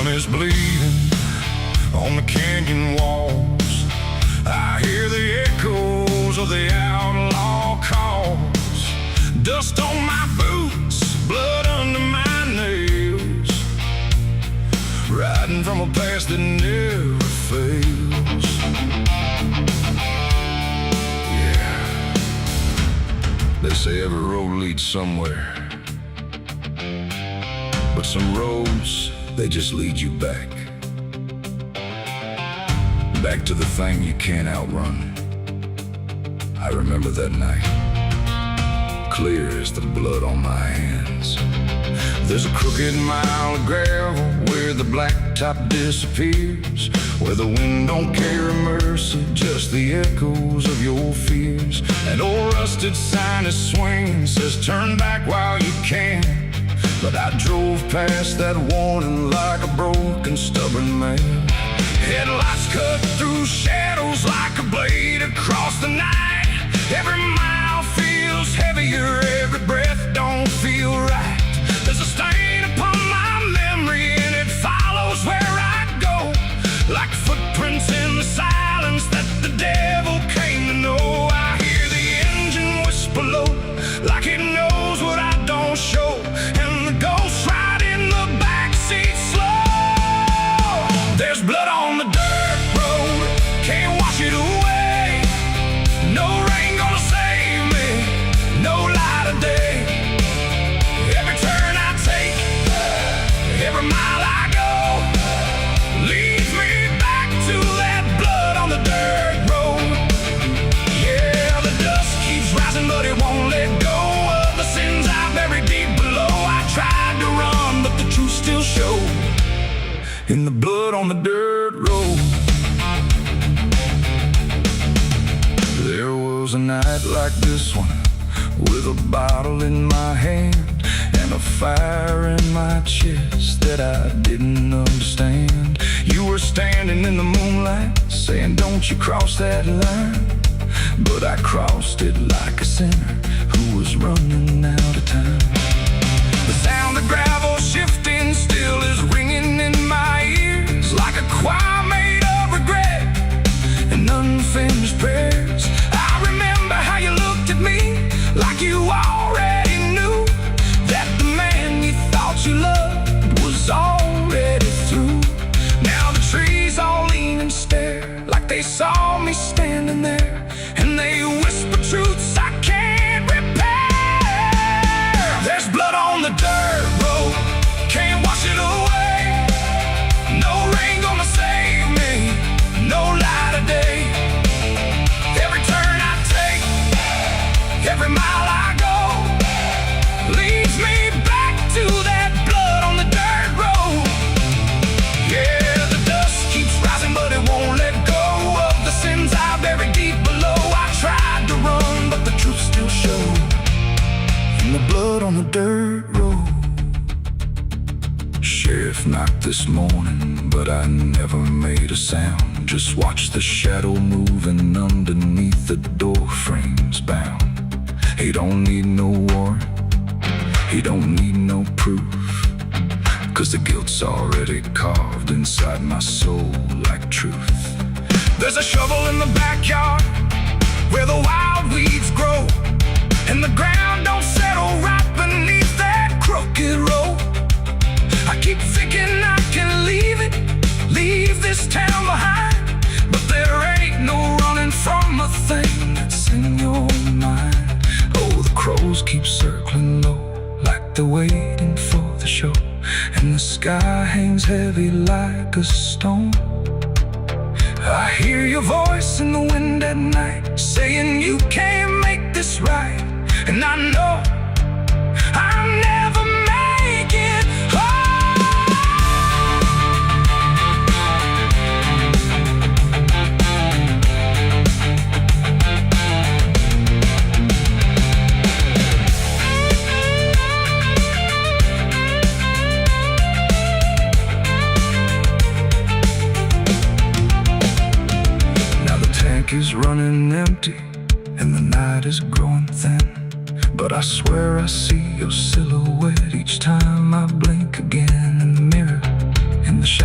sun is bleeding on the canyon walls. I hear the echoes of the outlaw calls. Dust on my boots, blood under my nails, riding from a past that never fails. Yeah, they say every road leads somewhere, but some roads, they just lead you back. Back to the thing you can't outrun. I remember that night, clear as the blood on my hands. There's a crooked mile of gravel where the blacktop disappears, where the wind don't carry mercy, just the echoes of your fears. An old rusted sign is swinging, says turn back while you can. But I drove past that warning like a broken, stubborn man. Headlights cut through shadows like a blade across the night. Every mile feels heavier, every breath don't feel right. There's a stain upon my memory and it follows where I go, like footprints in the silence that the devil came to know. I hear the engine whisper low, like it knows what I don't show, and the ghost ride in the backseat slow. There's blood on the dirt road, can't wash it away. No rain gonna save me, no light of day. Every turn I take, every mile I go, leads me back to that blood on the dirt road. Yeah, the dust keeps rising, but it won't let go of the sins I buried deep below. I tried to run, but the truth still showed in the blood on the dirt road. There was a night like this one, with a bottle in my hand and a fire in my chest that I didn't understand. You were standing in the moonlight, saying don't you cross that line. But I crossed it like a sinner who was running out of time. The sound of gravel shifting still is ringing in my ears, like a choir made of regret and unfinished prayers. I remember how you looked at me like you already knew that the man you thought you loved was already through. Now the trees all lean and stare like they saw me standing there, and they whisper truths I can't repair. There's blood on the dirt road, can't wash it away. No rain gonna save me, no light of day. Every turn I take, every mile I go, leads me back to that blood on the dirt road. Yeah, the dust keeps rising, but it won't let go of the sins I buried deep below. I tried to run, but the truth still showed in the blood on the dirt road. Sheriff knocked this morning, but I never made a sound. Just watched the shadow moving underneath the door frames bound. He don't need no warrant, he don't need no proof, 'cause the guilt's already carved inside my soul like truth. There's a shovel in the backyard where the wild weeds grow, and the ground don't settle right beneath that crooked road. I keep thinking I can leave it, leave this town behind, but there ain't no running from a thing that's in your mind. Oh, the crows keep circling low like they're waiting for the show, and the sky hangs heavy like a stone. I hear your voice in the wind at night, saying you can't make this right, and I know I'll never make it home. Is running empty and the night is growing thin, but I swear I see your silhouette each time I blink again in the mirror in the shadow.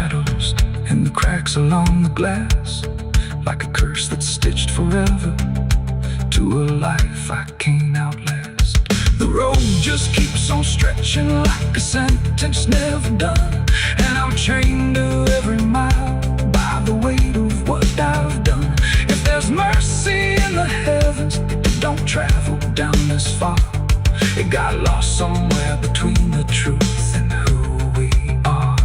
marks along the glass, like a curse that's stitched forever to a life I can't outlast. The road just keeps on stretching like a sentence never done, and I'm chained to every mile by the weight of what I've done. If there's mercy in the heavens, it don't travel down this far. It got lost somewhere between the truth and who we are,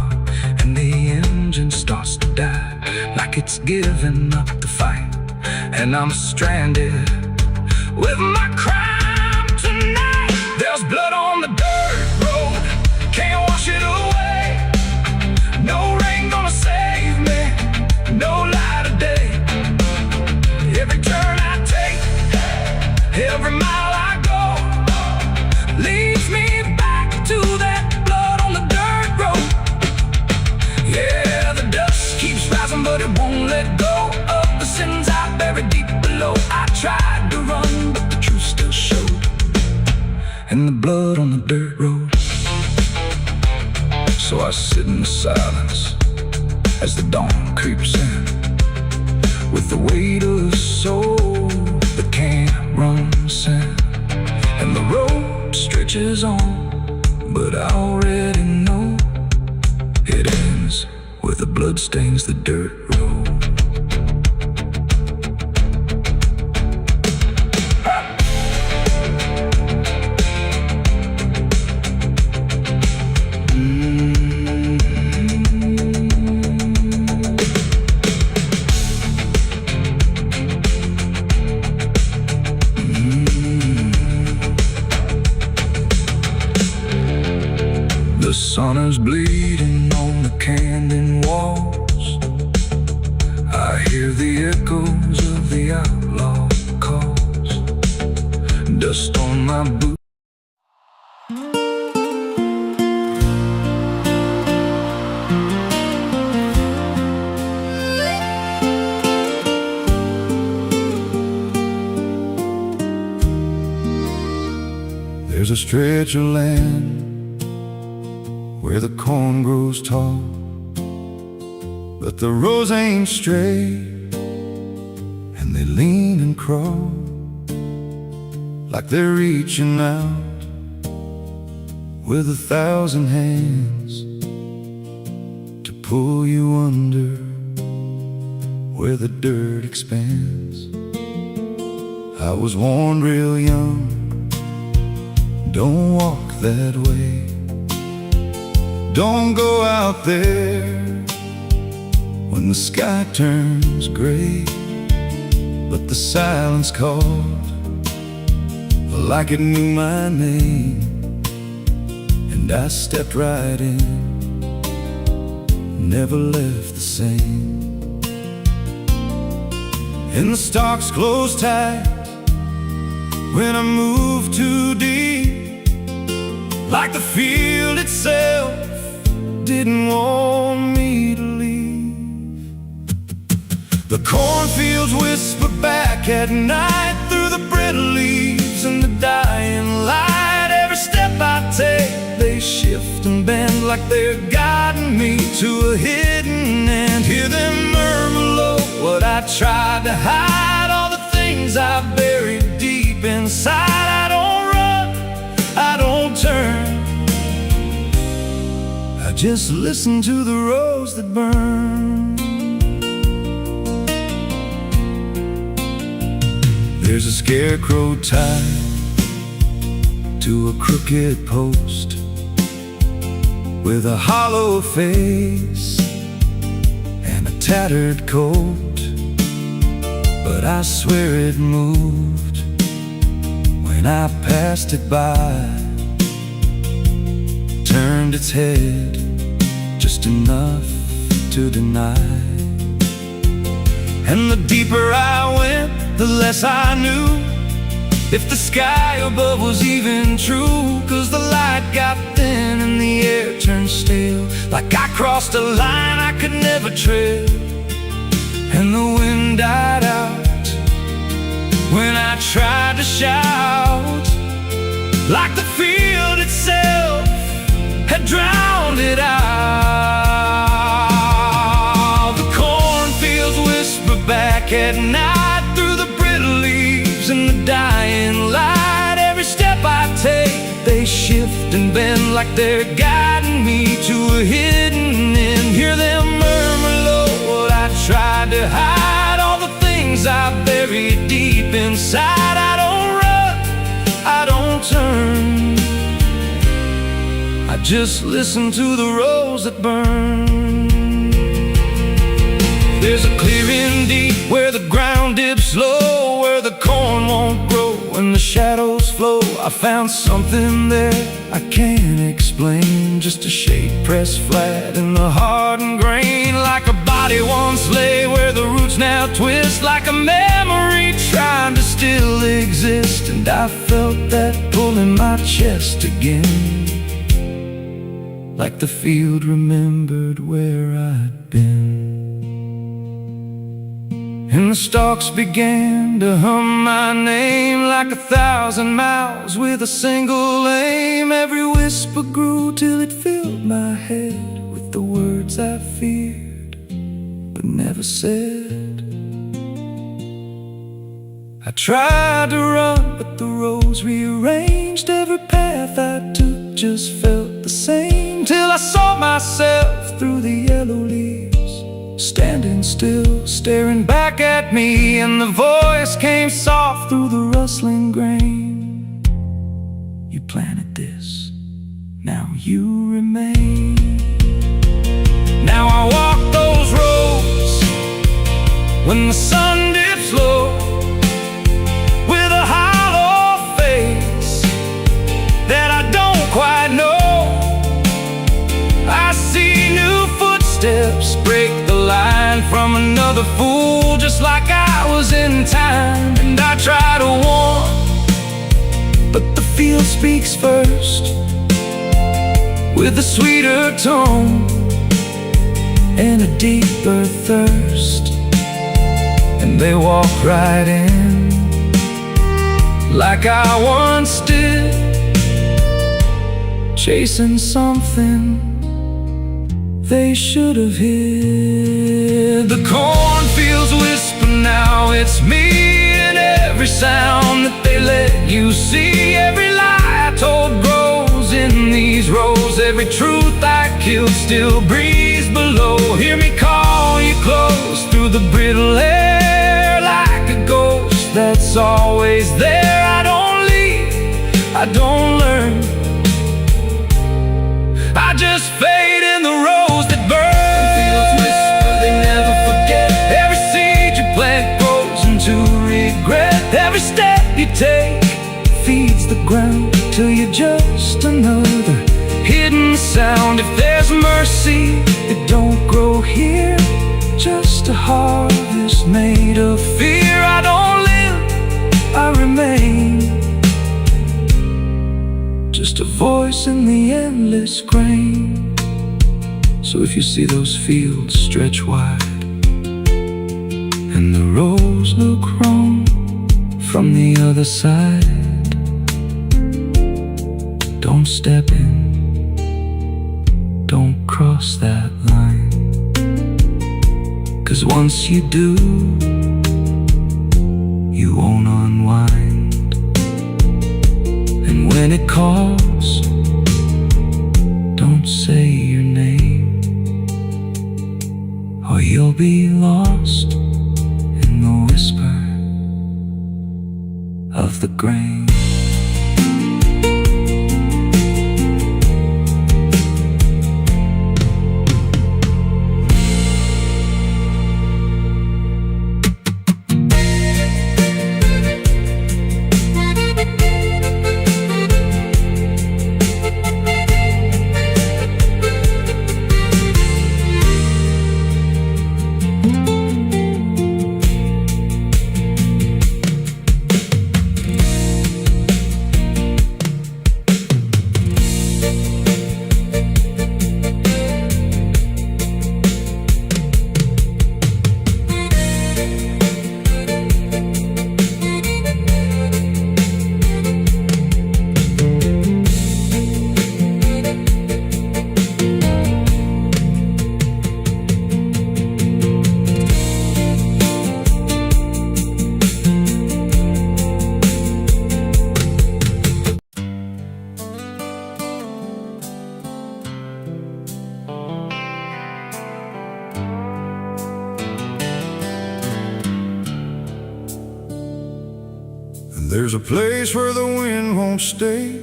and the engine starts to die like it's giving up the fight, and I'm stranded with my crime tonight. There's blood on the dirt road, can't wash it away. No rain gonna save me, no light of day. Every turn I take, every mile I go, leads me back to that blood on the dirt road. Yeah, the dust keeps rising, but it won't let go of the sins I buried deep below. I tried to run, but the truth still showed, and the blood on the dirt road. So I sit in the silence as the dawn creeps in, with the weight of a soul that can't run sin. And the road stretches on, but I already know it ends where the blood stains the dirt road. The sun is bleeding on the canyon walls. I hear the echoes of the outlaw calls. Dust on my boots. There's a stretch of land where the corn grows tall, but the rows ain't straight, and they lean and crawl like they're reaching out with 1,000 hands to pull you under where the dirt expands. I was warned real young, don't walk that way. Don't go out there when the sky turns gray. But the silence called like it knew my name, and I stepped right in, never left the same. And the stalks closed tight when I moved too deep, like the field itself didn't want me to leave. The cornfields whisper back at night through the brittle leaves and the dying light. Every step I take, they shift and bend like they're guiding me to a hidden end. Hear them murmur low what I tried to hide, all the things I buried deep inside. I don't run, I don't turn, just listen to the rose that burn. There's a scarecrow tied to a crooked post with a hollow face and a tattered coat, but I swear it moved when I passed it by, turned its head just enough to deny. And the deeper I went, the less I knew if the sky above was even true. 'Cause the light got thin and the air turned stale, like I crossed a line I could never tread. And the wind died out when I tried to shout, like the field itself had drowned it out. The back at night through the brittle leaves and the dying light. Every step I take, they shift and bend like they're guiding me to a hidden end. Hear them murmur low what I tried to hide, all the things I buried deep inside. I don't run, I don't turn, I just listen to the rose that burn. There's a clearing deep where the ground dips low, where the corn won't grow and the shadows flow. I found something there I can't explain, just a shade pressed flat in the hardened grain. Like a body once lay where the roots now twist, like a memory trying to still exist. And I felt that pull in my chest again, like the field remembered where I'd been. And the stalks began to hum my name like 1,000 mouths with a single aim. Every whisper grew till it filled my head with the words I feared but never said. I tried to run, but the rose rearranged. Every path I took just felt the same, till I saw myself through the yellow leaves, standing still, staring back at me. And the voice came soft through the rustling grain: you planted this, now you remain. Now I walk those roads when the sun dips low, with a hollow face that I don't quite know. I see new footsteps break the line from another fool, just like I was in time. And I try to warn, but the field speaks first, with a sweeter tone and a deeper thirst. And they walk right in, like I once did, chasing something they should have hid. The cornfields whisper now, it's me, and every sound that they let you see. Every lie I told grows in these rows, every truth I killed still breathes below. Hear me call you close through the brittle air, like a ghost that's always there. I don't leave, I don't learn, I just fade in the rose that burns. Fields whisper, they never forget. Every seed you plant grows into regret. Every step you take feeds the ground till you're just another hidden sound. If there's mercy, it don't grow here, just a harvest made of fear. I don't live, I remain, just a voice in the endless grain. So if you see those fields stretch wide, and the rose look wrong from the other side, don't step in, don't cross that line, 'cause once you do, you won't unwind. And when it calls, don't say your name, or you'll be lost in the whisper of the grain. There's a place where the wind won't stay,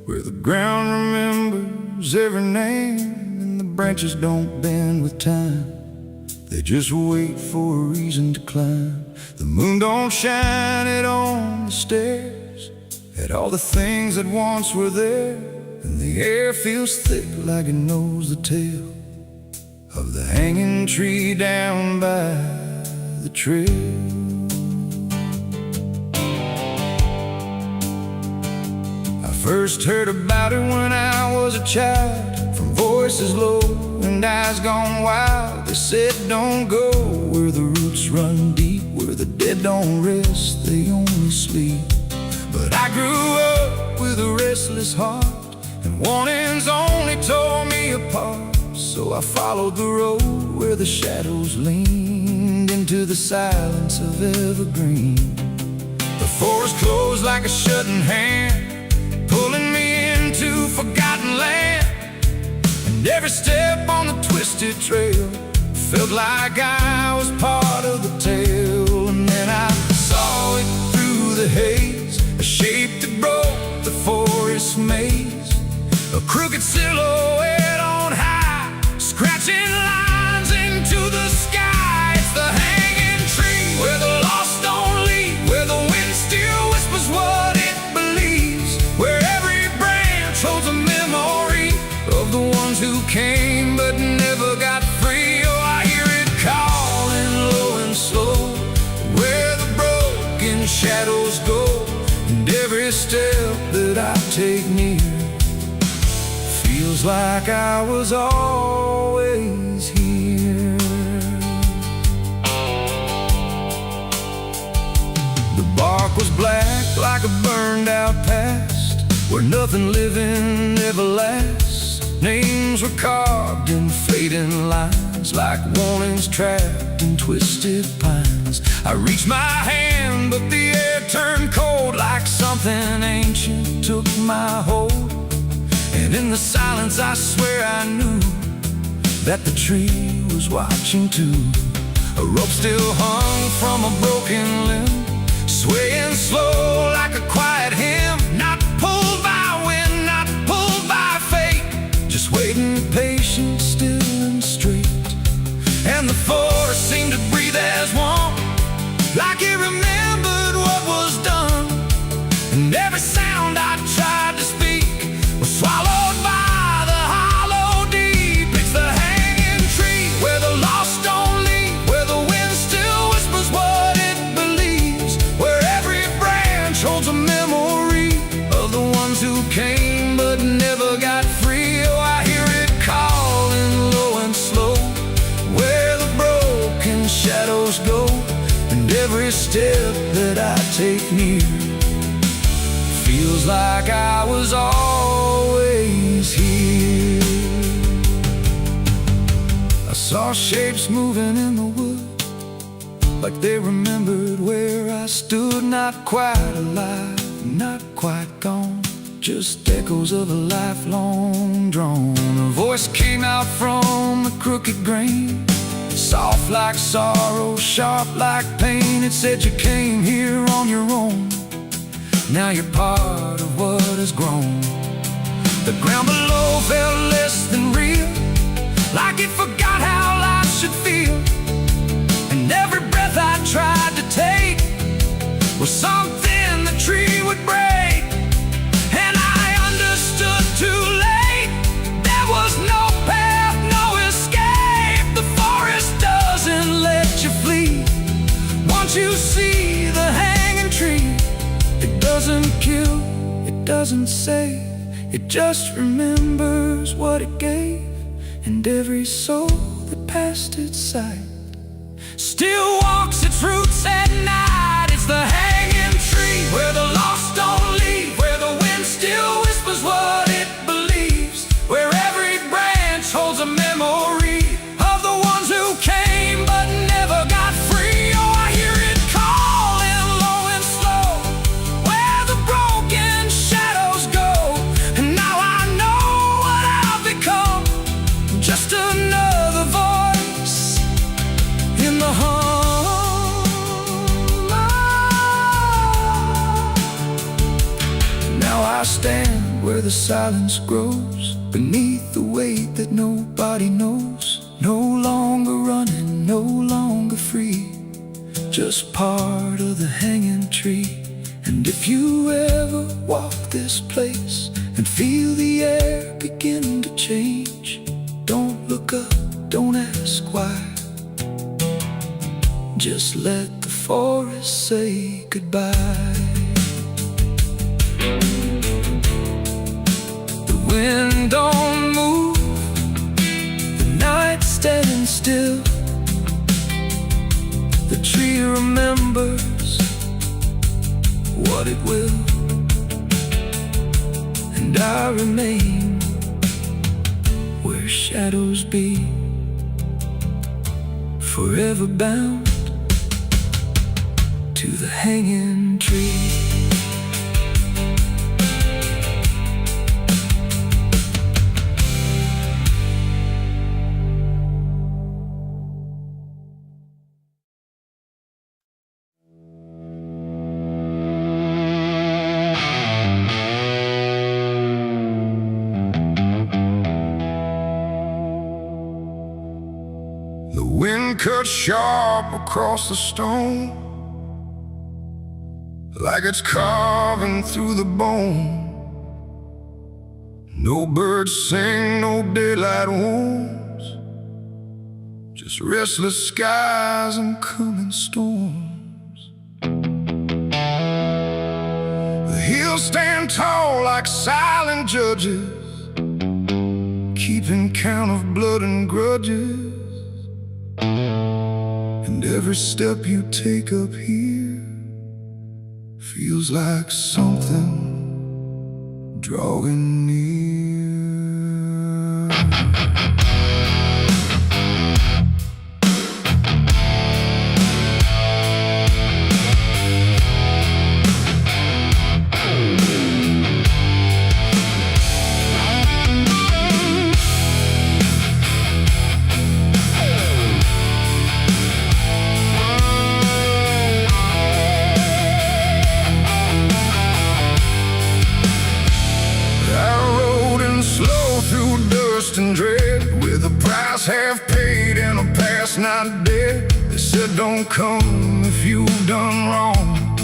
where the ground remembers every name, and the branches don't bend with time. They just wait for a reason to climb. The moon don't shine it on the stairs, at all the things that once were there, and the air feels thick like it knows the tale of the hanging tree down by the trail. I first heard about it when I was a child, from voices low and eyes gone wild. They said don't go where the roots run deep, where the dead don't rest, they only sleep. But I grew up with a restless heart, and warnings only tore me apart. So I followed the road where the shadows leaned into the silence of evergreen. The forest closed like a shutting hand, pulling me into forgotten land. And every step on the twisted trail felt like I was part of the tale. And then I saw it through the haze, a shape that broke the forest maze, a crooked silhouette on high, scratching lines into the sky. It's the hanging tree where the lost don't leave, where the wind still whispers what it believes, where every branch holds a memory of the ones who came but never got free. Oh, I hear it calling low and slow, where the broken shadows go, and every step that I take near feels like I was always here. The bark was black like a burned out past, where nothing living ever lasts. Names were carved in fading lines, like warnings trapped in twisted pines. I reached my hand, but the air turned cold, like something ancient took my hold. And in the silence I swear I knew that the tree was watching too. A rope still hung from a broken limb, swaying slow like a quiet hymn. Not pulled by wind, not pulled by fate, just waiting patient, still and straight. And the forest seemed to breathe as one, like it remembered what was done. And every sound I tried to speak was swallowed by the hollow deep. It's the hanging tree where the lost don't leave, where the wind still whispers what it believes, where every branch holds a memory of the ones who came but never got free. Oh, I hear it calling low and slow, where the broken shadows go, and every step that I take near feels like I was always here. I saw shapes moving in the wood, like they remembered where I stood. Not quite alive, not quite gone, just echoes of a lifelong drone. A voice came out from the crooked grain, soft like sorrow, sharp like pain. It said you came here on your own, now you're part of what has grown. The ground below felt less than real, like it forgot how life should feel. And every breath I tried to take was something the tree would break. And I understood too late, there was no path, no escape. The forest doesn't let you flee. Once you see the hanging tree, it doesn't kill, it doesn't save, it just remembers what it gave. And every soul that passed its sight still walks its roots at night. It's the hanging tree where the lost don't leave, where the wind still whispers what it believes, where every branch holds a memory of the ones who came but never got free. Oh, I hear it calling low and slow, where the broken shadows go. And now I know what I've become, just another voice in the hum. where the silence grows beneath the weight that nobody knows. No longer running, no longer free, just part of the hanging tree. And if you ever walk this place and feel the air begin to change, don't look up, don't ask why. Just let the forest say goodbye. The wind don't move, the night's standing still. The tree remembers what it will, and I remain where shadows be, forever bound to the hanging tree. The wind cut sharp across the stone, like it's carving through the bone. No birds sing, no daylight wounds, just restless skies and coming storms. The hills stand tall like silent judges, keeping count of blood and grudges. And every step you take up here feels like something drawing near. And dread, with a price half paid and a past not dead. They said don't come if you've done wrong.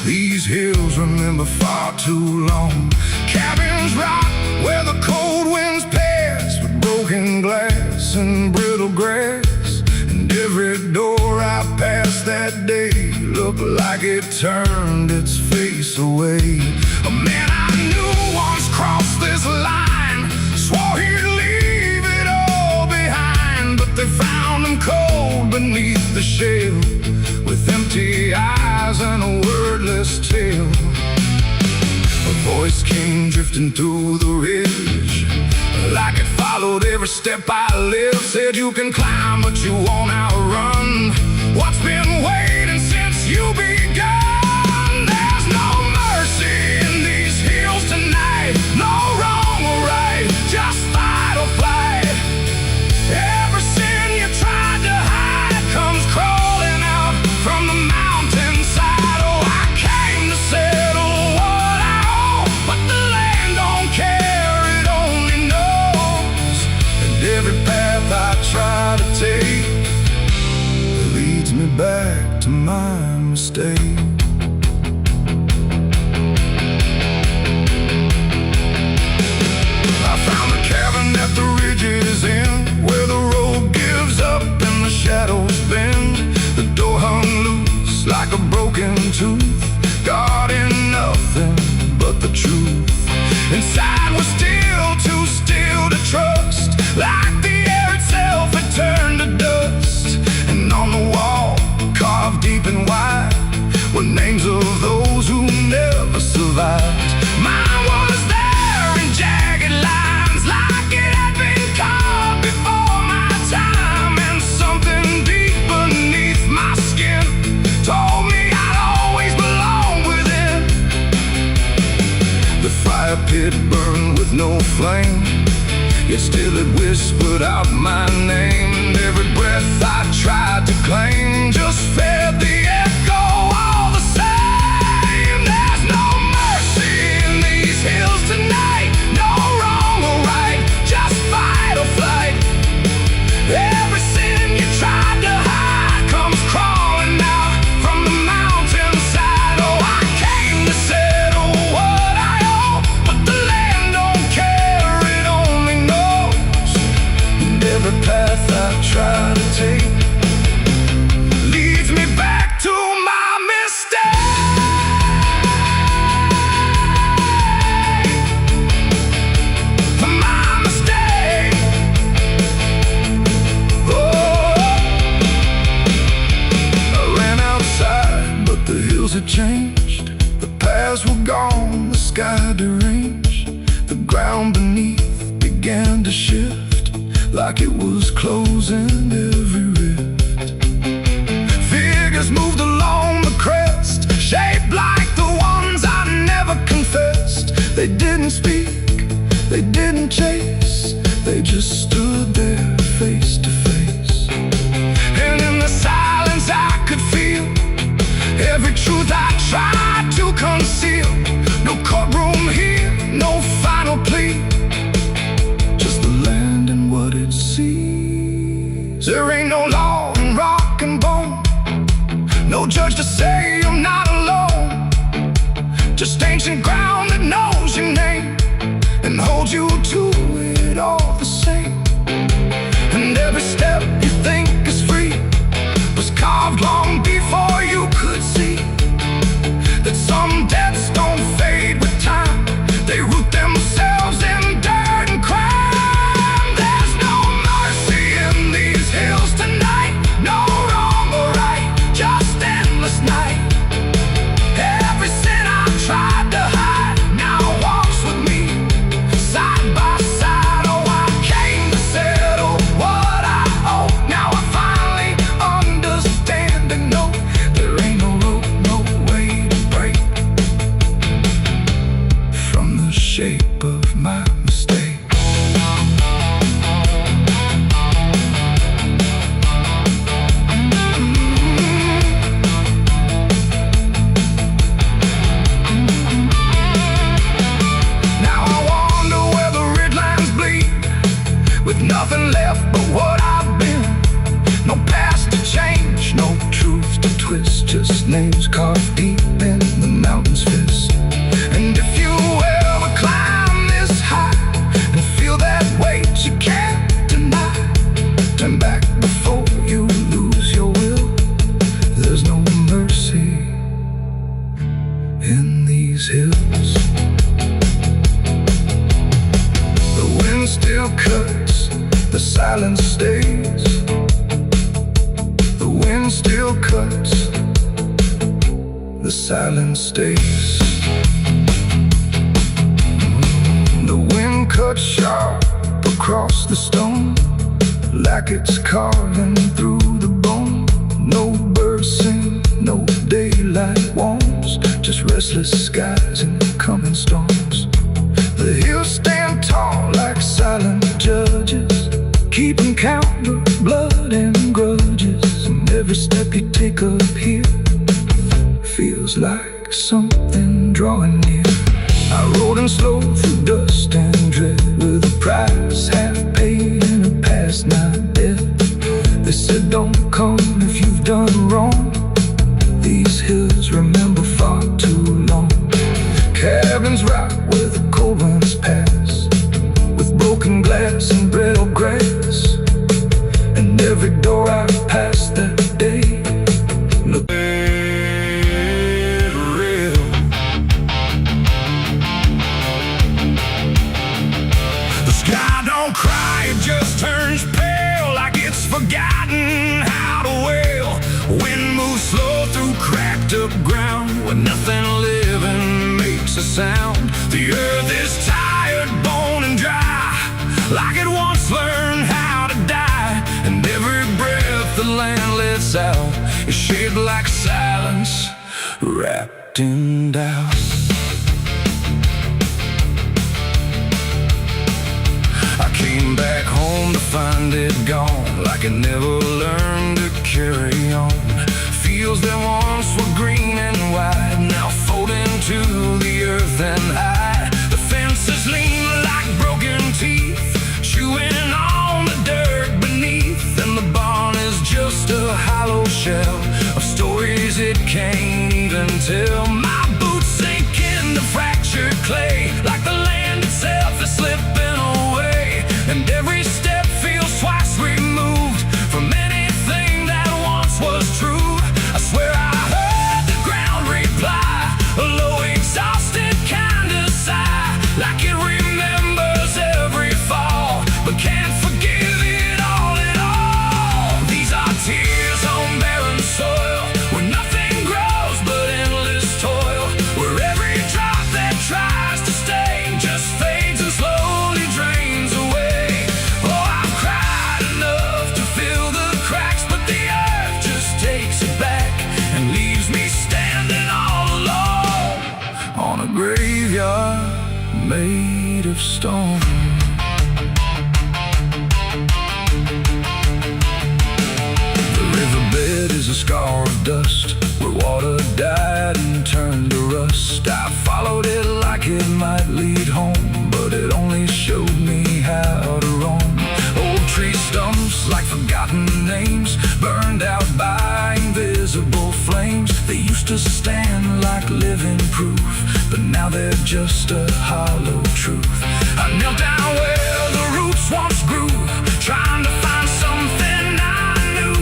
These hills remember far too long. Cabins rock where the cold winds pass, with broken glass and brittle grass. And every door I passed that day looked like it turned its face away. A man I knew once crossed this line, swore he'd leave it all behind, but they found him cold beneath the shell, with empty eyes and a wordless tale. A voice came drifting through the ridge, like it followed every step I lived. Said you can climb but you won't outrun what's been waiting since you begun. There's no mercy in these hills tonight, no wrong or right, just fight or flight. Every sin you tried to hide comes crawling out from the mountainside. Oh, I came to settle what I owe, but the land don't care, it only knows. And every path I try to take leads me back to my mistake. At the ridge's end, where the road gives up and the shadows bend, the door hung loose like a broken tooth, guarding nothing but the truth. Inside was still too still to trust, like the air itself had turned to dust. And on the wall, carved deep and wide, were names of those who never survived. Mine was there in jagged lines, like it had been carved before my time. And something deep beneath my skin told me I'd always belong within. The fire pit burned with no flame, yet still it whispered out my name. And every breath I tried to claim just fed the echo all the same. There's no mercy in these hills tonight, sky deranged. The ground beneath began to shift, like it was closing every rift. Figures moved along the crest, shaped like the ones I never confessed. They didn't speak, they didn't chase, they just stood there face to face. And in the silence I could feel every truth I tried to conceal. No courtroom here, no final plea, just the land and what it sees. There ain't no law in rock and bone, no judge to say you're not alone. Just ancient ground that knows your name and holds you to it all the same. And every step you think is free was carved long before you could see that some debts don't fade with time, they root themselves in dirt and crime. There's no mercy in these hills tonight, no wrong or right, just endless night. Every sin I tried to hide now walks with me, side by side. Oh, I came to settle what I owe. Now I finally understand and know there ain't no rope, no way to break from the shape of my mistake. Now I wonder where the red lines bleed, with nothing left but what I've been. No past to change, no truth to twist, just names carved deep in the mountain's fist. And if you ever climb this high and feel that weight you can't deny, turn back before you lose your will. There's no mercy in these hills. The wind still cuts, the silence stays. The wind still cuts, the silence stays. The wind cuts sharp across the stone, like it's carving through the bone. No birds sing, no daylight warms, just restless skies and coming storms. The hills stand tall like silent judges, keeping count of blood and grudges. And every step you take up here feels like something drawing near. I rode in slow through dust and dread, with a price half paid and a past not dead. They said don't come if you've done wrong, these hills remember far too long. Cabins rock where the cold winds pass, with broken glass and brittle grass. And every door I passed that day looked real. The sky don't cry, it just turns pale, like it's forgotten how to wail. Wind moves slow through cracked up ground, where nothing living makes a sound. The earth is tired, bone and dry, like it once learned how to die. And every breath the land lets out is shaped like silence, wrapped in doubt. I came back home to find it gone, like it never learned to carry on. Fields that once were green and wide, now fold into the earth and hide. The fences lean like broken teeth, chewing on the dirt beneath. And the barn is just a hollow shell of stories it can't even tell. My boots sink into fractured clay, like the land itself is slipping away. And every step feels twice removed from anything that once was true. I swear I heard the ground reply, a low exhausted kind of sigh, like it remembers every fall, but can't forgive it all at all. These are tears on barren soil, where nothing grows but endless of stone. The riverbed is a scar of dust where water died and turned to rust. I followed it like it might lead home, but it only showed me how to roam. Old tree stumps like forgotten names, burned out by invisible flames. They used to stand like living proof, but now they're just a hollow truth. I knelt down where the roots once grew, trying to find something I knew,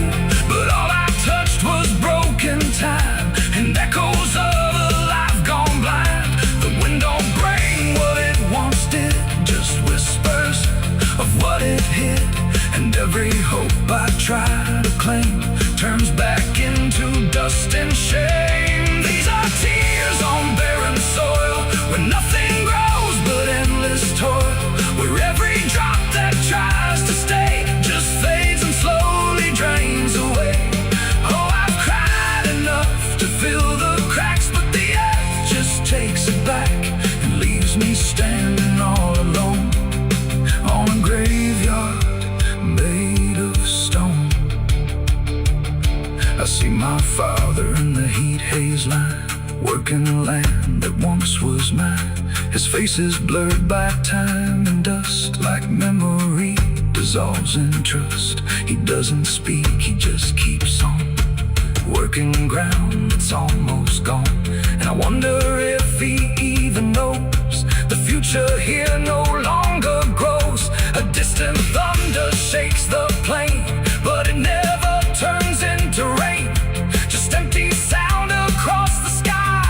but all I touched was broken time and echoes of a life gone blind. The wind don't bring what it once did, just whispers of what it hid, and every hope I try to claim turns back into dust and shame. These are tears on barren soil, where nothing grows but endless toil, where every drop that tries to stay just fades and slowly drains away. Oh, I've cried enough to fill the cracks, but the earth just takes it back and leaves me standing all alone on a graveyard made of stone. I see my father in the heat haze line, working land that once was mine. His face is blurred by time and dust, like memory dissolves in trust. He doesn't speak, he just keeps on working ground that's almost gone. And I wonder if he even knows the future here no longer grows. A distant thunder shakes the plain, but it never turns into rain. Just empty sound across the sky,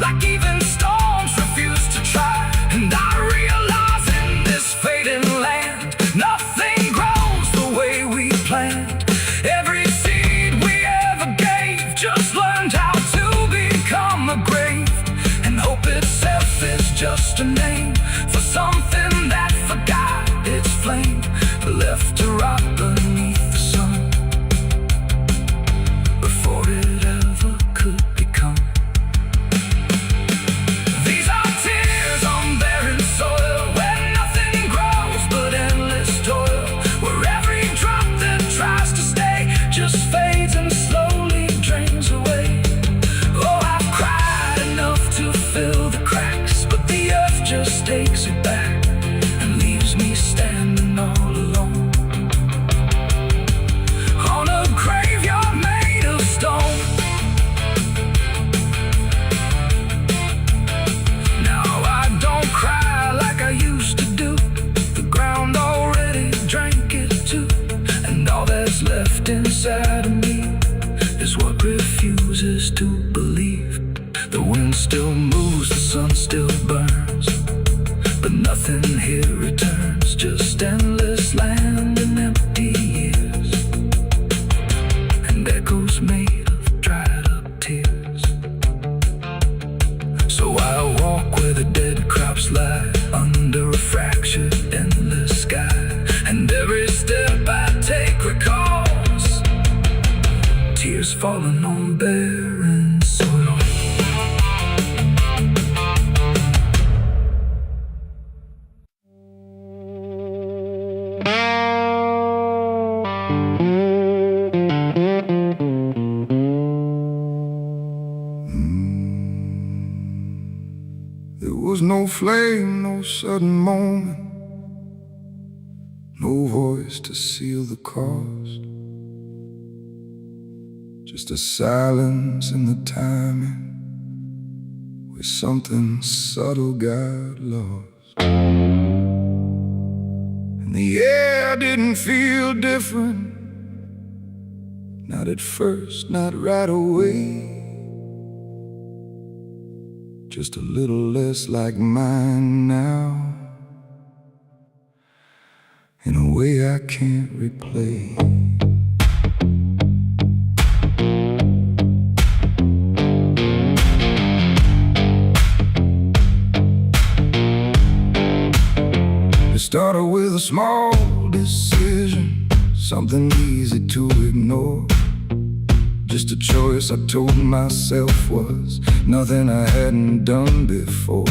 like even storms refuse to try. And I realize in this fading land, nothing grows the way we planned. Every seed we ever gave just learned how to become a grave, and hope itself is just a name for something that forgot its flame, left to rot beneath the sun before it ever could become. These are tears on barren soil, where nothing grows but endless toil, where every drop that tries to stay just fades and slowly drains away. Oh, I've cried enough to fill the cracks, but the earth just takes it back and leaves me standing all alone on a graveyard made of stone. Now I don't cry like I used to do, the ground already drank it too, and all that's left inside of me is what refuses to believe. The wind still moves, the sun still burns, but nothing here returns, just endless land and empty years, and echoes made of dried up tears. So I walk where the dead crops lie, under a fractured endless sky, and every step I take recalls tears falling on barren soil. There was no flame, no sudden moment, no voice to seal the cost, just a silence in the timing where something subtle got lost. And the air didn't feel different, not at first, not right away, just a little less like mine now, in a way I can't replay. It started with a small decision, something easy to ignore, just a choice I told myself was nothing I hadn't done before.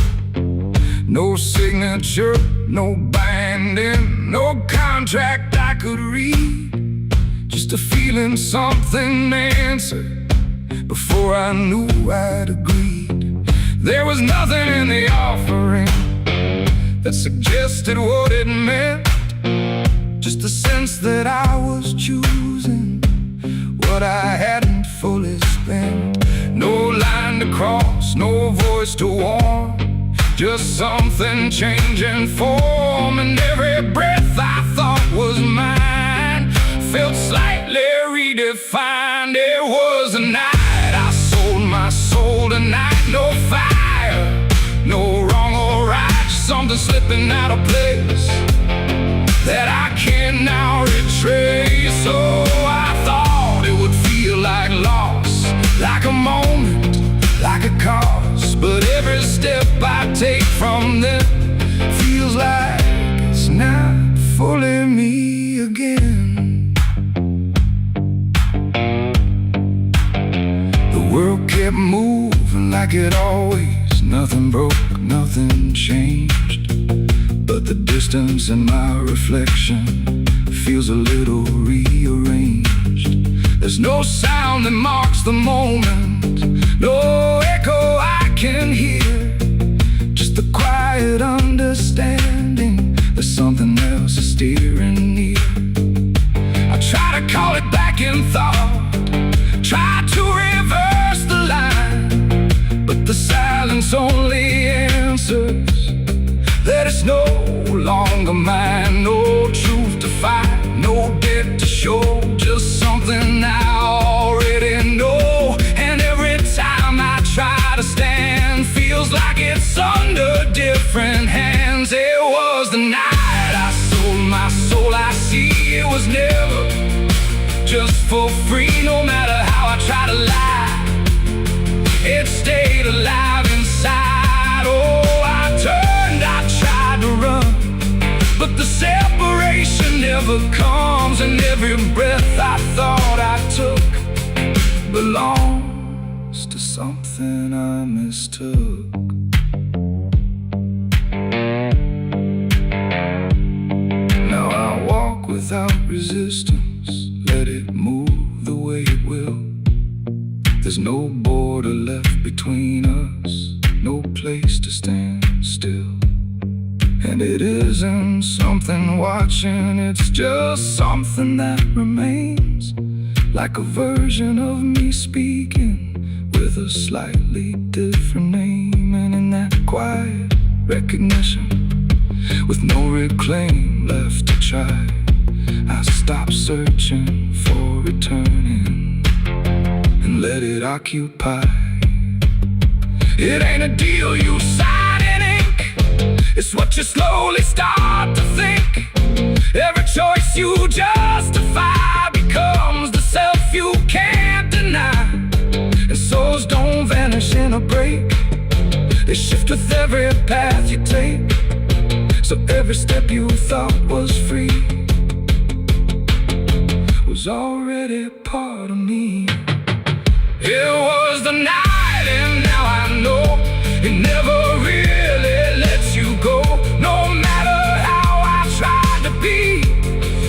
No signature, no binding, no contract I could read. Just a feeling something answered before I knew I'd agreed. There was nothing in the offering that suggested what it meant, just the sense that I was choosing what I hadn't fully spent. No line to cross, no voice to warn, just something changing form. And every breath I thought was mine felt slightly redefined. It was a night I sold my soul tonight. No fire, no wrong or right, just something slipping out of place that I can now retrace. So I thought it would feel like loss, like a moment, like a cause. But every step I take from them feels like it's not fully me again. The world kept moving like it always. Nothing broke, nothing changed, but the distance in my reflection feels a little rearranged. There's no sound that marks the moment, no echo I can hear, just the quiet understanding that something else is steering near. I try to call it back in thought, try to reverse the line, but the silence only answers that it's no longer mine. No truth to find, no debt to show, just something I already know. And every time I try to stand, feels like it's under different hands. It was the night I sold my soul. I see it was never just for free. No matter how I try to lie, it stayed alive inside. Oh, I tried to run, but the separation never comes. And every breath I thought I took belongs to something I mistook. Now I walk without resistance, let it move the way it will. There's no border left between us, no place to stand still. And it isn't something watching, it's just something that remains, like a version of me speaking with a slightly different name. And in that quiet recognition, with no reclaim left to try, I stop searching for returning and let it occupy. It ain't a deal you sign in ink, it's what you slowly start to think. Every choice you justify becomes the self you can't deny. And souls don't vanish in a break, they shift with every path you take. So every step you thought was free was already part of me. It was the night, and now I know it never really lets you go. No matter how I tried to be,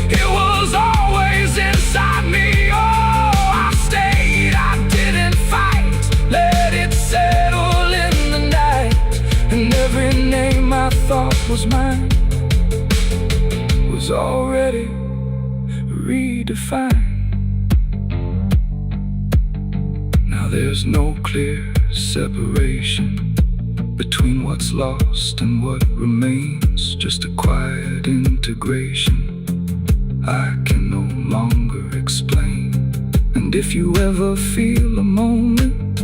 it was always inside me. Oh, I stayed, I didn't fight, let it settle in the night. And every name I thought was mine was already redefined. Now there's no clear separation between what's lost and what remains, just a quiet integration I can no longer explain. And if you ever feel a moment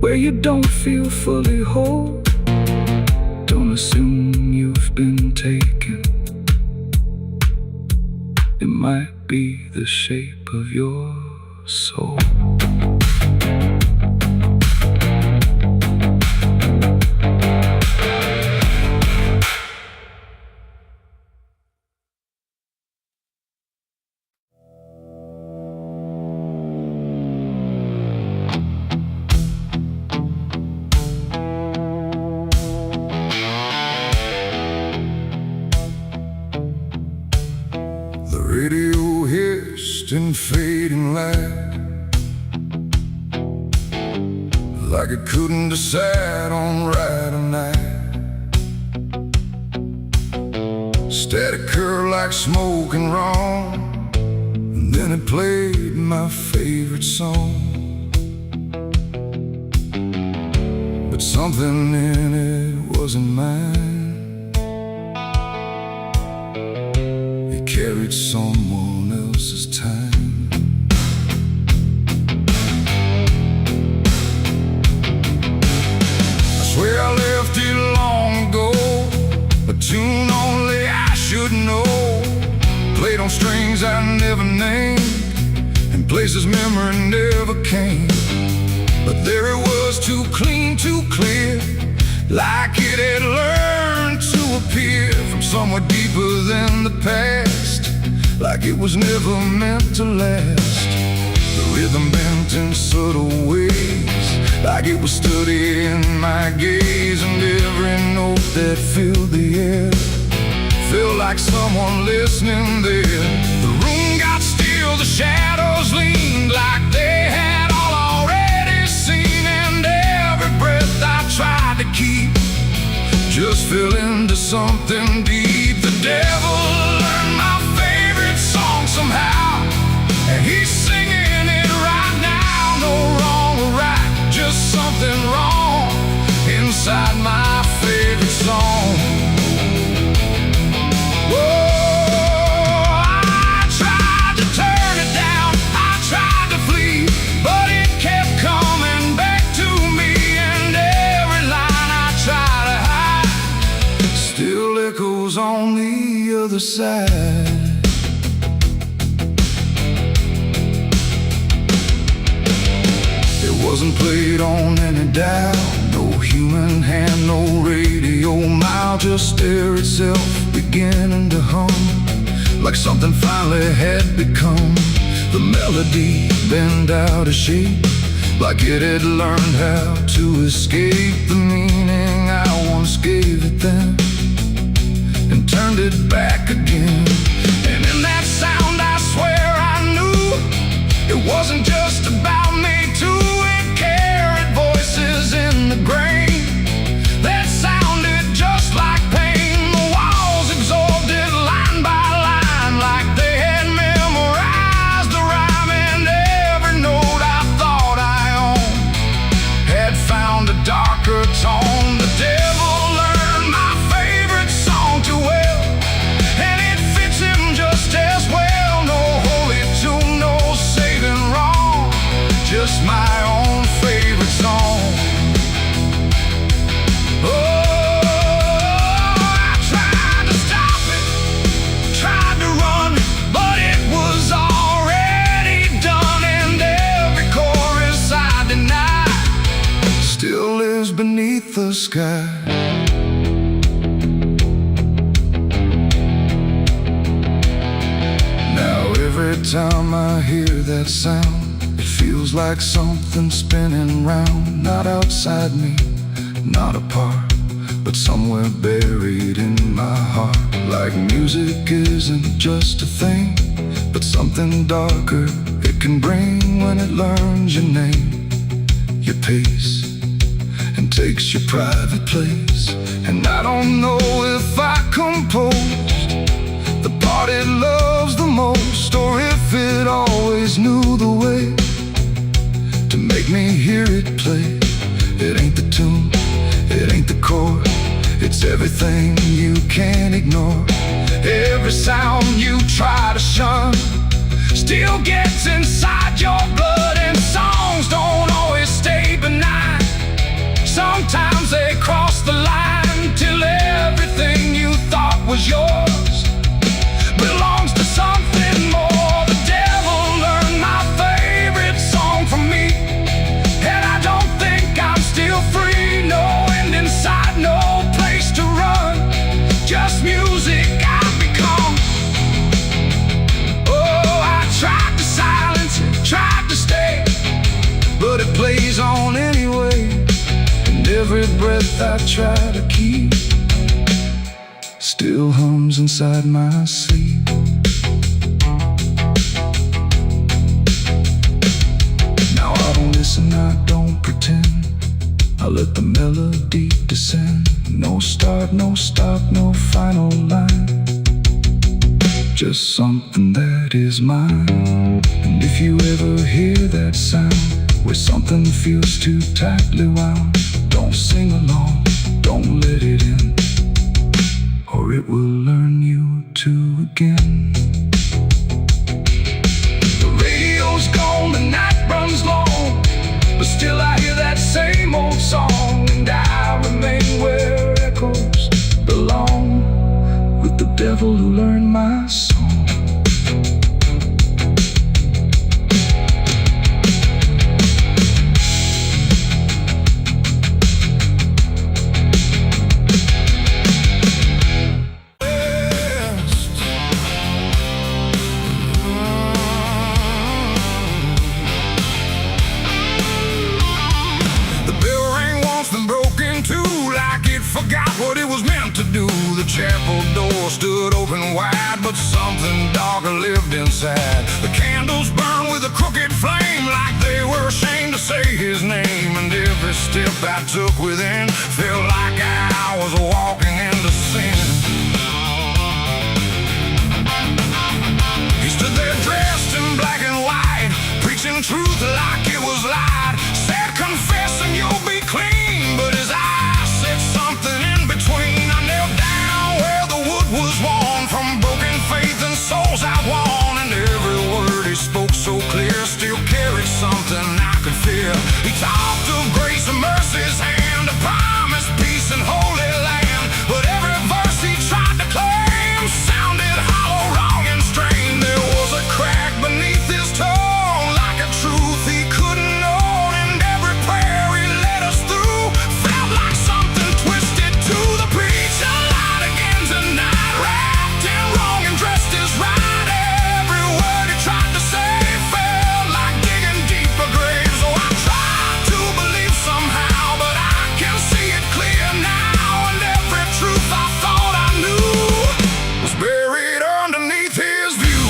where you don't feel fully whole, don't assume you've been taken. It might be the shape of your soul. fading light, like it couldn't decide on right or night. Static curl like smoke and wrong, and then it played my favorite song. But something in it wasn't mine. It carried someone else's time. I swear I left it long ago, a tune only I should know, played on strings I never named, and places memory never came. But there it was, too clean, too clear, like it had learned to appear from somewhere deeper than the past, like it was never meant to last. The rhythm bent in subtle ways, like it was studying my gaze, and every note that filled the air felt like someone listening there. The room got still, the shadows leaned like they had all already seen, and every breath I tried to keep just fell into something deep. The devil learned my favorite song somehow, and he's singing it right now. No wrong or right, just something wrong inside my favorite song. On the other side, it wasn't played on any dial, no human hand, no radio mile, just air itself beginning to hum, like something finally had become. The melody bent out of shape, like it had learned how to escape the meaning I once gave it then, and turned it back again. And in that sound I swear I knew it wasn't just about me too. It carried voices in the grain that sounded just like pain. The walls absorbed it line by line, like they had memorized the rhyme, and every note I thought I owned had found a darker tone. The devil my own favorite song. Oh, I tried to stop it, tried to run, but it was already done, and every chorus I denied still lives beneath the sky. Now every time I hear that sound, it feels like something spinning round, not outside me, not apart, but somewhere buried in my heart. Like music isn't just a thing, but something darker it can bring when it learns your name, your pace, and takes your private place. And I don't know if I composed the part it loves the most, or if it always knew the way to make me hear it play. It ain't the tune, it ain't the chord, it's everything you can't ignore. Every sound you try to shun still gets inside your blood, and songs don't always stay benign. Sometimes they cross the line till everything you thought was yours belongs to something more. The devil learned my favorite song from me, and I don't think I'm still free. No end inside, no place to run, just music I've become. Oh, I tried to silence it, tried to stay, but it plays on anyway, and every breath I try to keep still hums inside my sleep. I don't pretend. I let the melody descend. No start, no stop, no final line. Just something that is mine. And if you ever hear that sound, where something feels too tightly wound, don't sing along, don't let it in, or it will learn you to again. The radio's gone, the night runs long, but still I hear that same old song. And I remain where echoes belong, with the devil who learned my song. Forgot what it was meant to do. The chapel door stood open wide, but something darker lived inside. The candles burned with a crooked flame, like they were ashamed to say his name. And every step I took within felt like I was walking into sin. He stood there dressed in black and white, preaching truth like it was lied. Said, confess and you'll be clean, but his eyes said something in between. I knelt down where the wood was worn from broken faith and souls I won. And every word he spoke so clear still carried something I could feel. He talked of grace and mercy's hand, a promise, peace and holy land. But every verse he tried to claim sounded hollow, wrong and strained. There was a crack beneath his tone, like a truth he couldn't own. And every prayer he led us through felt like something twisted to the preacher. Lied again tonight, wrapped in wrong and dressed as right. Every word he tried to say felt like digging deeper graves. So I tried to believe somehow, but I can see it clear now. And every truth I thought I knew was buried underneath his view.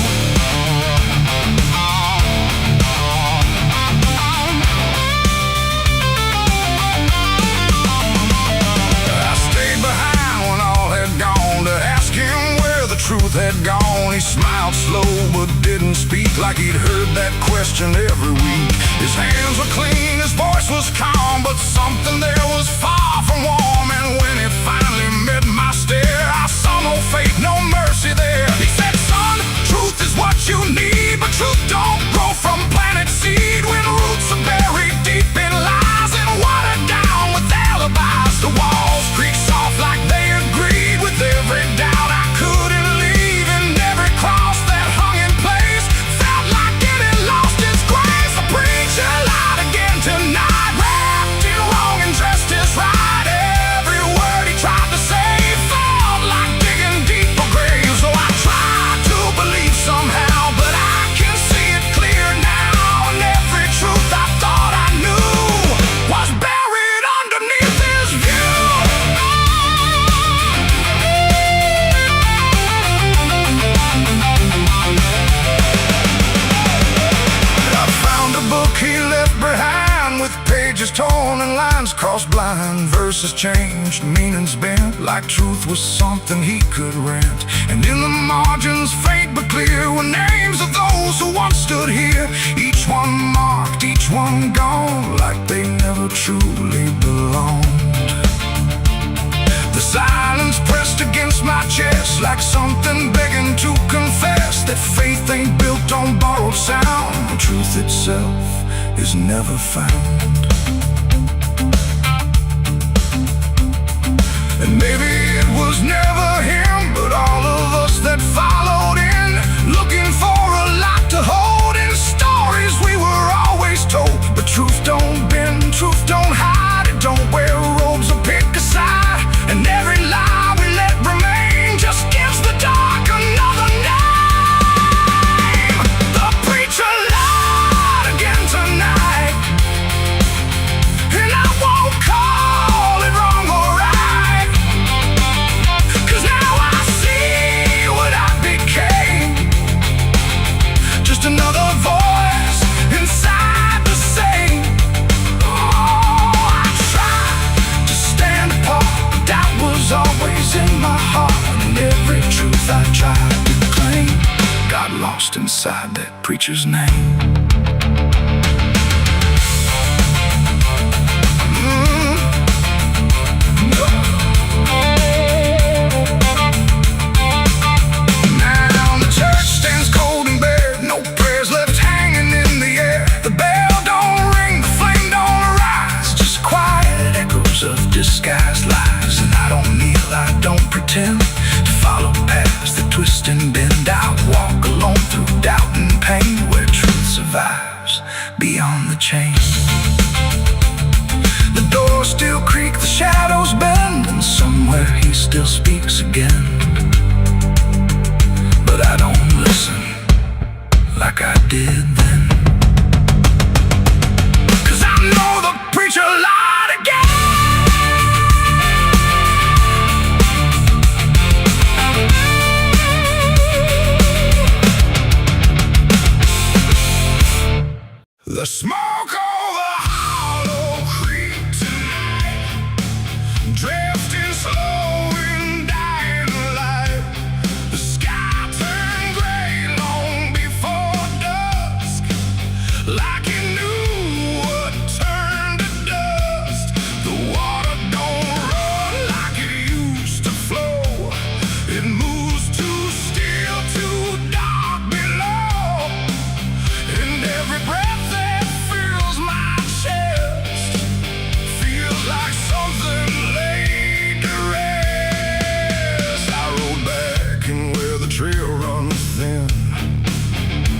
I stayed behind when all had gone to ask him where the truth had gone. He smiled slow but didn't speak, like he'd heard that question every week. His hands were clean, his voice was calm, but something there was far from warm. And when he finally met my stare, I saw no faith, no mercy there. He said, son, truth is what you need, but truth don't grow from planted seed. When roots are buried deep in lies and watered down with alibis, the walls creak soft like they agreed with every doubt I couldn't leave. And every cross that hung in place felt like it had lost its grace. The preacher lied again tonight, wrapped in wrong and dressed as right. Every word he tried to say felt like digging deeper graves. So I tried to believe somehow, but I can see it clear now. And every truth I thought I knew was buried underneath his view. I found a book he left behind, with pages torn and lines crossed blind. Verses changed, meanings bent, like truth was something he could rent. And in the margins, faint but clear, were names of those who once stood here. Each one marked, each one gone, like they never truly belonged. The silence pressed against my chest, like something begging to confess that faith ain't built on borrowed sound. The truth itself is never found. And maybe it was never him, but all of us that followed in, looking for a lot to hold in stories we were always told. But truth don't bend, truth don't hide, it don't wear robes or pick a side. And every lie we let remain just gives the dark another name. The preacher lied again tonight, and I won't call it wrong or right, 'cause now I see what I've become. inside that preacher's name. Now the church stands cold and bare, no prayers left hanging in the air. The bell don't ring, the flame don't rise, just quiet echoes of disguised lies. And I don't kneel, I don't pretend to follow paths that twist and bend. I walk alone through doubt and pain, where truth survives beyond the chain. The doors still creak, the shadows bend, and somewhere he still speaks again. But I don't listen like I did then, 'cause I know the preacher lied again. The smoke over Hollow Creek tonight, drifting slow and dying light. The sky turned gray long before dusk, like it knew what turned to dust. The water don't run like it used to flow, it moves too still, too dark below. And every breath like something laid to rest. I rode back in where the trail runs thin,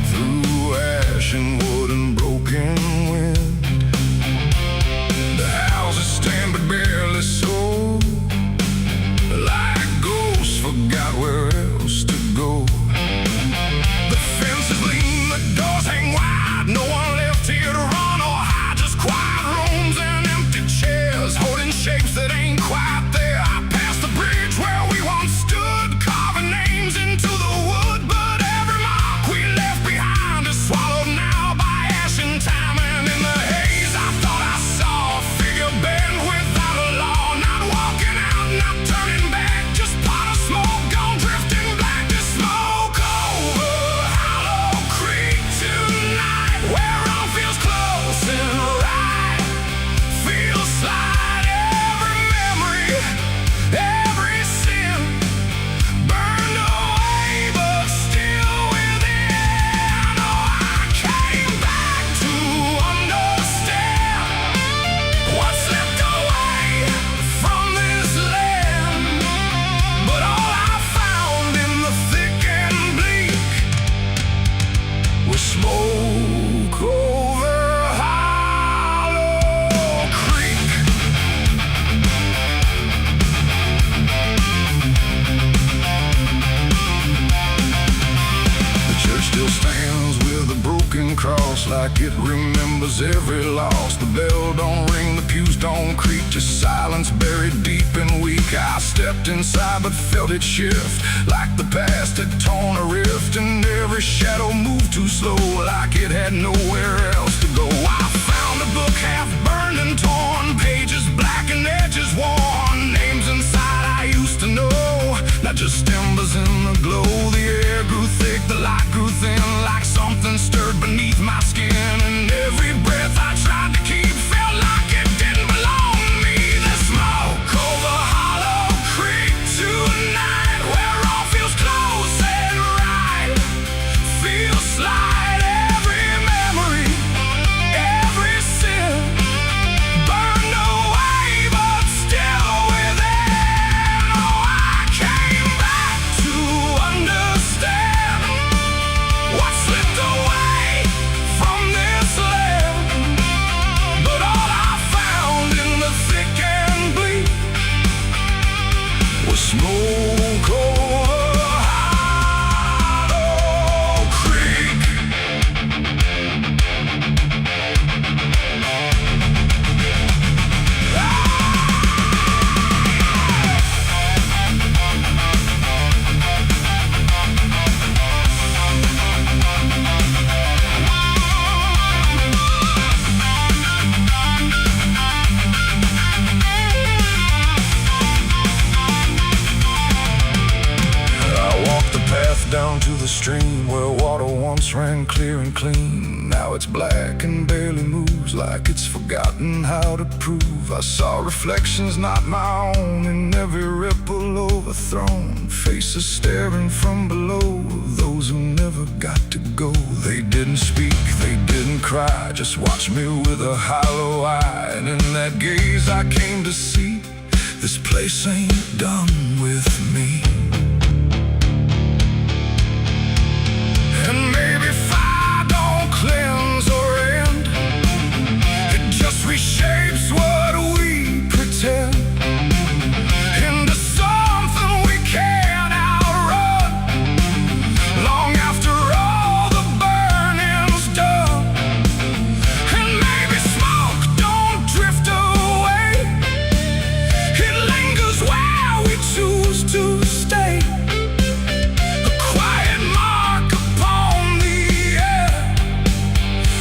through ash and wood and broken wind. The houses stand but barely so, like ghosts forgot where else to go. The fences lean, the doors hang wide, no one left here to run or hide, just quiet rooms and empty chairs, holding shapes that ain't quite there. I passed the bridge where we once stood, carving names into the wood, but every mark we left behind is swallowed now by ash and time. And in the haze I thought I saw a figure bend without a law, not walking out, not turning back, just pot of smoke gone drifting black. The smoke over Hollow Creek tonight, where all feels close and right, feels slide every memory, every sin burned away but still within. Oh, I came back to understand what's left away from this land. But all I found in the thick and bleak was smoke over Hollow Creek. The church still stands with a broken cross, like it remembers every loss. The bell don't ring, the pews don't creak, just silence buried deep and weak. I stepped inside but felt it shift, like the past had torn a rift, and every shadow moved too slow, like it had nowhere else to go. I found a book half burned and torn, pages black and edges worn, names inside I used to know, not just embers in the glow. The air grew thick, the light grew thin, like something stirred beneath my skin, and every breath I tried to keep felt like it didn't belong to me. The smoke over Hollow Creek tonight, where all feels close and right, feels slide every memory, every sin burned away but still within. Oh, I came back to understand what slipped away from this and clean. Now it's black and barely moves, like it's forgotten how to prove. I saw reflections not my own in every ripple overthrown. Faces staring from below, those who never got to go. They didn't speak, they didn't cry, just watched me with a hollow eye. And in that gaze I came to see, this place ain't done with me. And maybe fire don't cleanse or end, it just reshapes what we pretend into something we can't outrun. Long after all the burning's done, and maybe smoke don't drift away, it lingers where we choose to stay. A quiet mark upon the air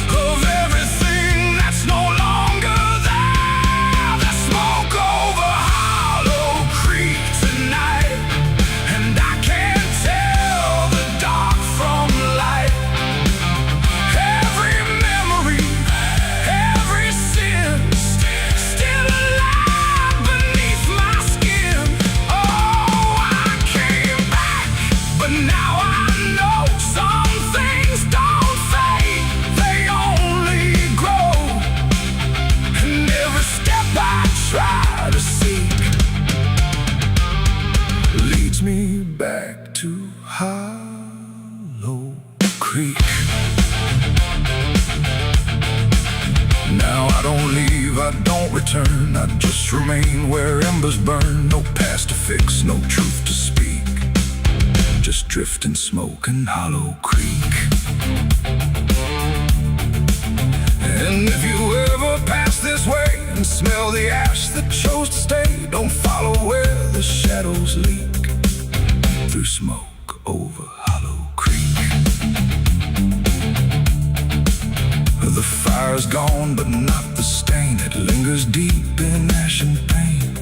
of everything that's no longer there. There's smoke over Hollow Creek tonight, and I can't tell the dark from light. Every memory, every sin, still alive beneath my skin. Oh, I came back, but now I know some things don't fade, they only grow. And every step I try to seek leads me back to Hollow Creek. Now I don't leave, I don't return, I just remain where embers burn. No past to fix, no truth to speak, just drifting smoke in Hollow Creek. And if you ever pass this way and smell the ash that chose to stay, don't follow where the shadows leak through smoke over Hollow Creek. The fire's gone, but not the stain. It lingers deep in ash and pain.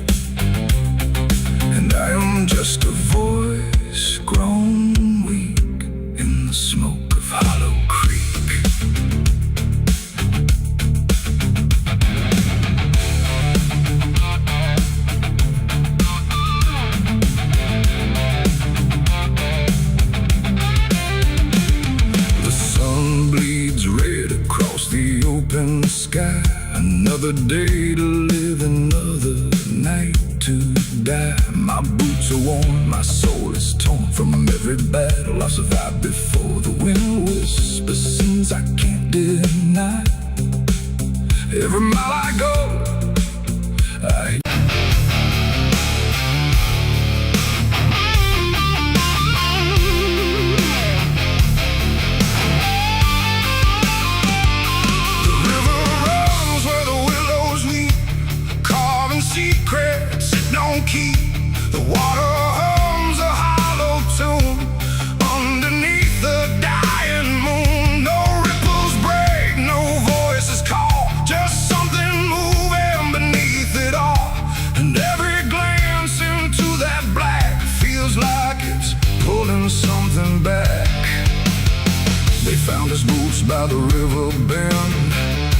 And I am just a voice grown weak in the smoke of Hollow Creek. The sun bleeds red across the open sky. Another day to live, another night to die. My boots are worn, my soul is torn from every battle I survived before. The wind whispers sins I can't deny. Every mile I go, I secrets it don't keep. The water hums a hollow tune underneath the dying moon. No ripples break, no voices call, just something moving beneath it all. And every glance into that black feels like it's pulling something back. They found his boots by the river bend,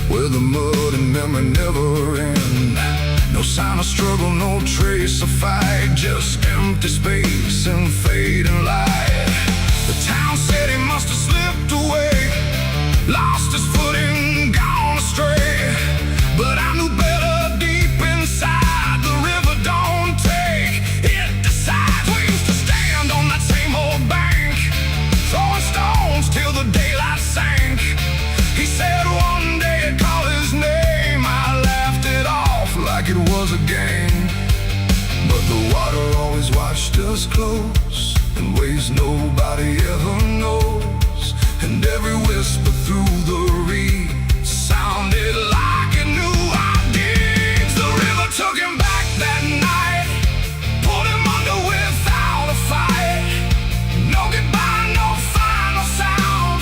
where the mud and memory never end. No sign of struggle, no trace of fight, just empty space and fading light. The town said he must have slipped away, lost his footing, gone astray. But I knew better deep inside, the river don't take, it decides. We used to stand on that same old bank, throwing stones till the daylight sank. He said one day he'd call his name, I laughed it off like it was a game. But the water always watched us close, in ways nobody ever knows. And every whisper through the reeds sounded like it knew our deeds. The river took him back that night, pulled him under without a fight. No goodbye, no final sound,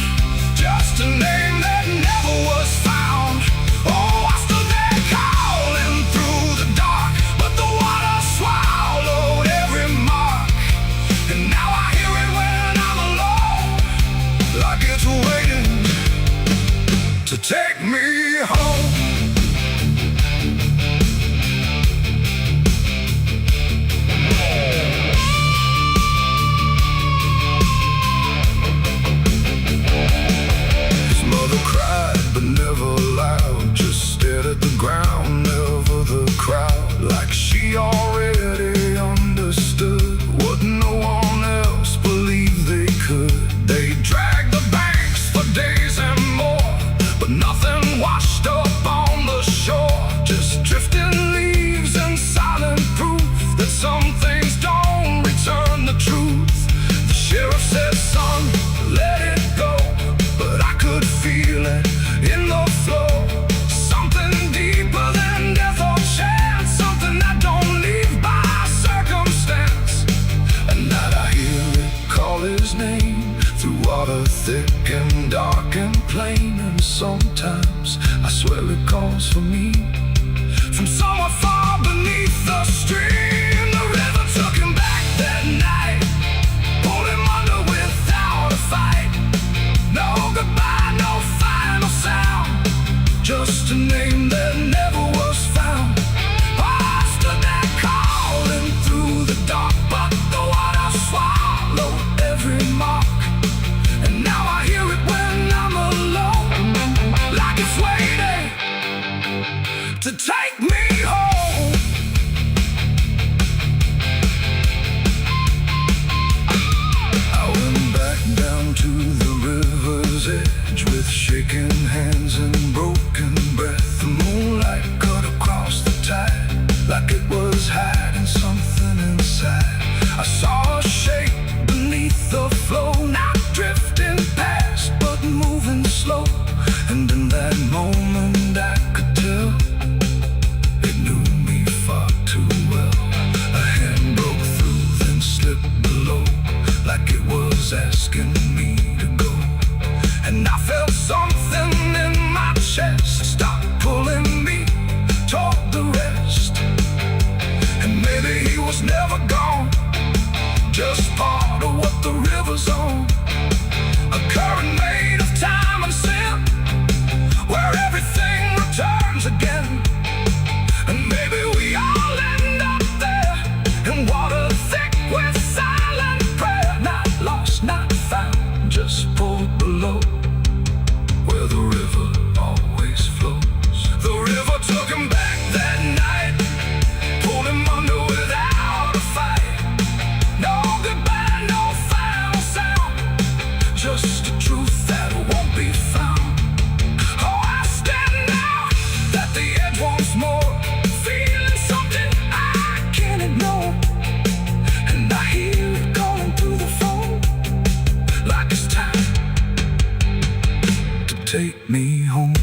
just a name that never was found. Oh, I stood there calling through the dark, but the water swallowed every mark. And now I hear it when I'm alone, like it's waiting take me home. His mother cried, but never loud, just stared at the ground, never the crowd, like she already understood what no one else believed they could. They dragged the banks for days and more, but nothing washed up on the shore, just drifting leaves and silent proof that some things don't return the truth. The sheriff said, son, let it go, but I could feel it in the flow. Something deeper than death or chance, something that don't leave by circumstance. At night I hear it call his name through water thick and dark and plain, and sometimes I swear it calls for me from somewhere far beneath the stream. The river took him back that night, pulled him under without a fight. No goodbye, no final sound, just a name that never was found. I stood there calling through the dark, but the water swallowed every mark. And now I hear it when I'm alone, like it's waiting to take me home. I went back down to the river's edge with shaking hands and broken breath. The moonlight cut across the tide like it was hiding something inside. I saw a shape beneath the flow, not drifting past but moving slow. And in that moment I could tell it knew me far too well. A hand broke through, then slipped below, like it was asking me to go. And I felt something in my chest stop pulling me toward the rest. And maybe he was never gone, just part of what the river's on. A current made of time and sin, where everything returns again. And maybe we all end up there, in water thick with silent prayer. Not lost, not found, just pulled below, where the river always flows. The river took him back that night, pulled him under without a fight. No goodbye, no final sound, just a truth that won't be found. Oh, I stand out at the edge once more, feeling something I can't ignore. And I hear it calling through the phone, like it's time to take me home.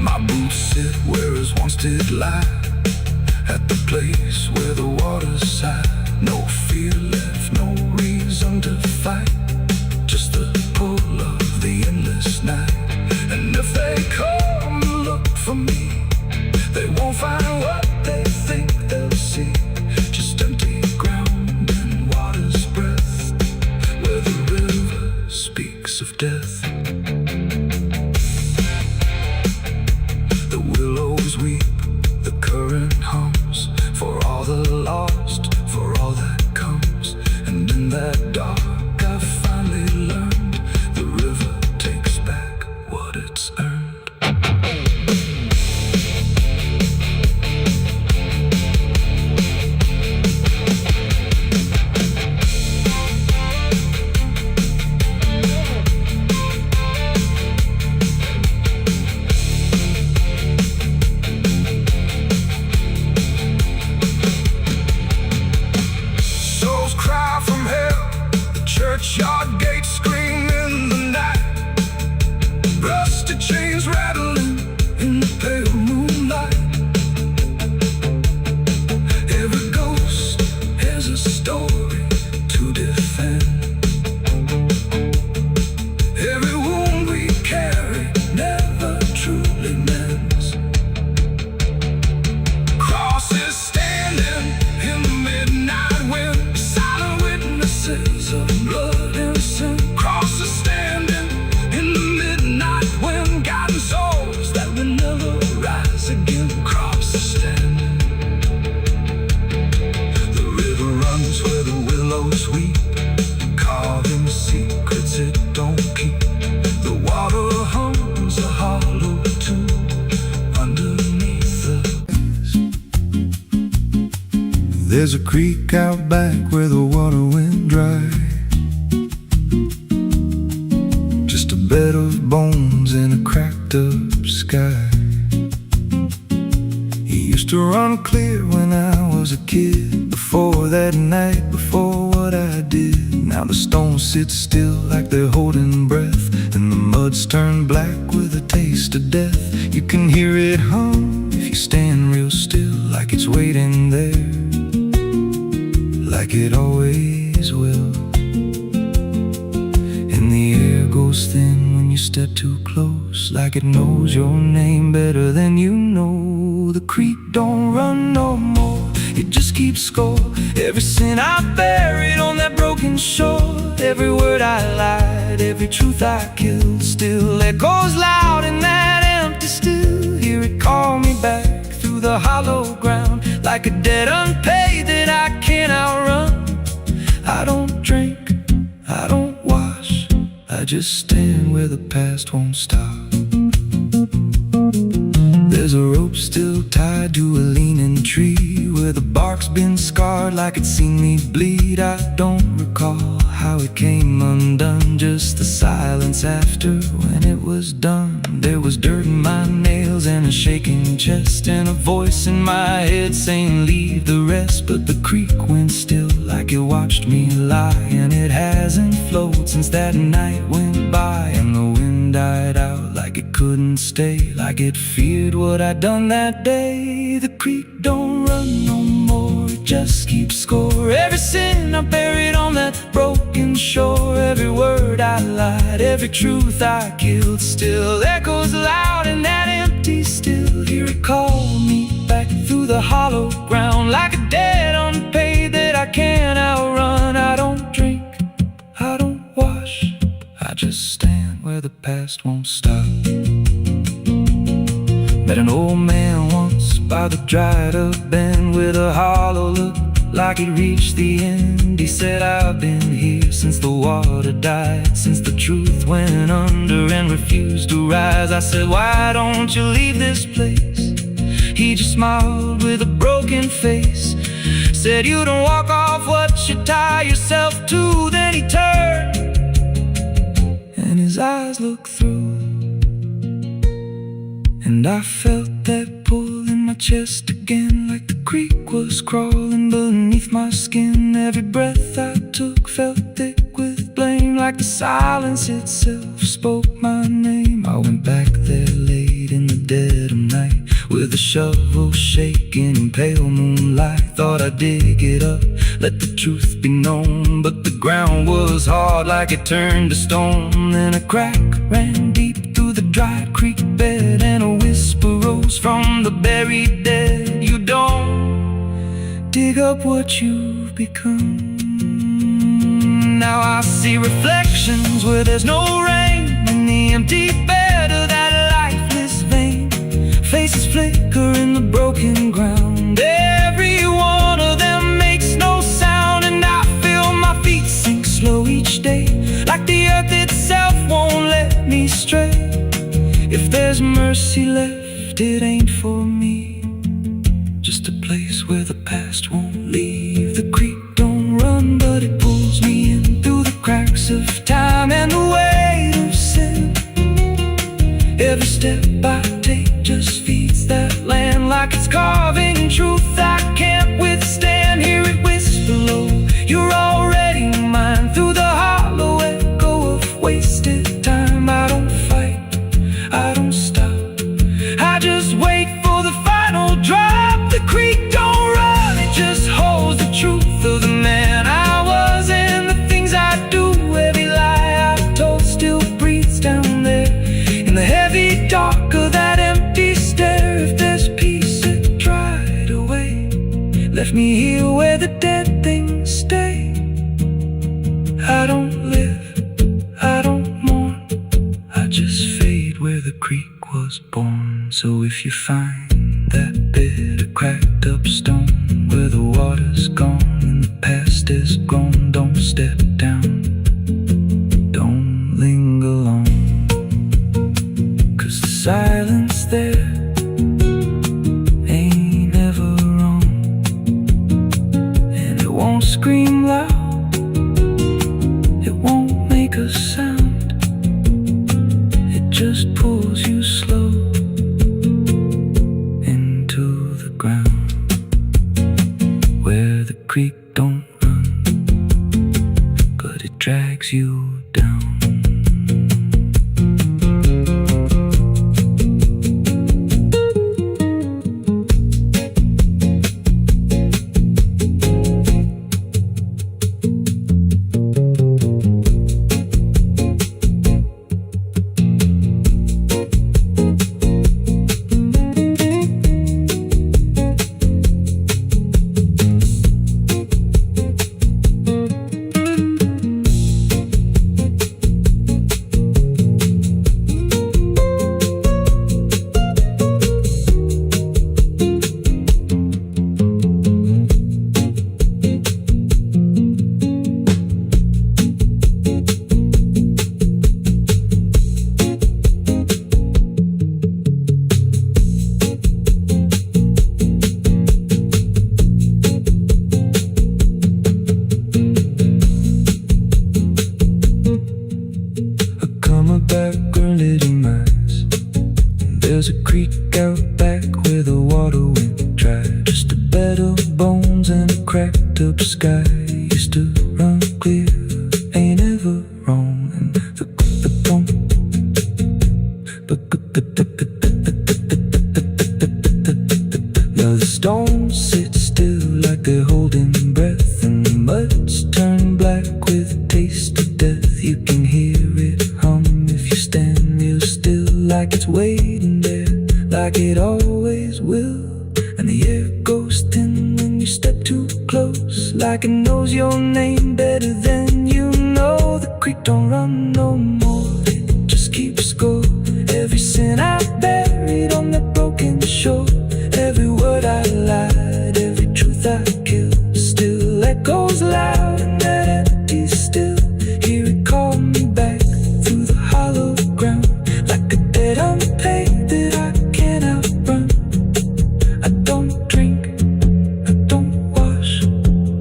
My boots sit where his once did lie, at the place where the water's side. No fear left, no reason to fight, just the pull of the endless night. And if they come look for me, they won't find what they think they'll see, just empty ground and water's breath, where the river speaks of death. The willows weep, the current hums, for all the lost, for all that comes. And in that dark I finally learned, the river takes back what it's earned. There's a creek out back where the water went dry, just a bed of bones in a cracked up sky. He used to run clear when I was a kid, before that night, before what I did. Now the stones sit still like they're holding breath, and the mud's turned black with a taste of death. You can hear it hum if you stand real still, like it's waiting there, like it always will. And the air goes thin when you step too close, like it knows your name better than you know. The creek don't run no more, it just keeps score. Every sin I buried on that broken shore, every word I lied, every truth I killed, still echoes loud in that empty still. Hear it call me back through the hollow ground, like a debt unpaid that I can't outrun. I don't drink, I don't wash, I just stand where the past won't stop. There's a rope still tied to a leaning tree, where the bark's been scarred like it's seen me bleed. I don't recall how it came undone, just the silence after when it was done. There was dirt in my nails and a shaking chest, and a voice in my head saying leave the rest. But the creek went still like it watched me lie, and it hasn't flowed since that night went by. And the wind died out like it couldn't stay, like it feared what I'd done that day. The creek don't run no more, it just keeps score. Every sin I buried on that broken shore, every word I lied, every truth I killed, still echoes loud in that empty still. Hear it call me back through the hollow ground, like a debt unpaid that I can't outrun. I don't drink, I don't wash, I just stand where the past won't stop. Met an old man once by the dried up bend, with a hollow look like he'd reached the end. He said, I've been here since the water died, since the truth went under and refused to rise. I said, why don't you leave this place? He just smiled with a broken face, said, you don't walk off what you tie yourself to. Then he turned and his eyes looked through, and I felt that pull in my chest again, like the creek was crawling beneath my skin. Every breath I took felt thick with blame, like the silence itself spoke my name. I went back there late in the dead of night, with a shovel shaking in pale moonlight. Thought I'd dig it up, let the truth be known, but the ground was hard like it turned to stone. Then a crack ran deep through the dry creek bed, and a whisper rose from the buried dead. You don't dig up what you've become. Now I see reflections where there's no rain, in the empty bed of that lifeless vein. Faces flicker in the broken ground, every one of them makes no sound. And I feel my feet sink slow each day, like the earth itself won't let me stray. If there's mercy left, it ain't for me, just a place where the past won't leave. The creek don't run, but it pulls me in through the cracks of time and the weight of sin. Every step I take just feeds that land, like it's carving truth I can't withstand. Hear it whisper low, you're already mine, through the hollow echo of wasted time. I don't fight, I don't stop, I just wait for the final drop. The creek don't run, it just holds the truth of the man I was and the things I do. Every lie I told still breathes down there in the heavy dark of that empty stare. If there's peace, it dried away, left me here where the dead things stay. I don't live, I don't mourn, I just fade where the creek was born. So if you find that bit of cracked up stone, where the water's gone and the past is gone, don't step down, don't linger long, 'cause the silence there ain't ever wrong. scream loud, it won't make a sound. It just pulls you slow into the ground, where the creek don't run, but it drags you down. There's a creek out back where the water went dry. Just a bed of bones and a cracked up sky. Used to run clear, ain't ever wrong. And now the stones sit still like they're holding breath, and the mud's turned black with a taste of death. You can hear it hum if you stand real still, like it's waiting there, like it always will. And the air goes thin when you step too close, like it knows your name better than you know. The creek don't run no more, it just keeps score. Every sin I buried on that broken shore, every word I lied, every truth I killed, still echoes loud in that empty still. Hear it call me back through the hollow ground, like a debt unpaid that I can't outrun. I don't drink, I don't wash,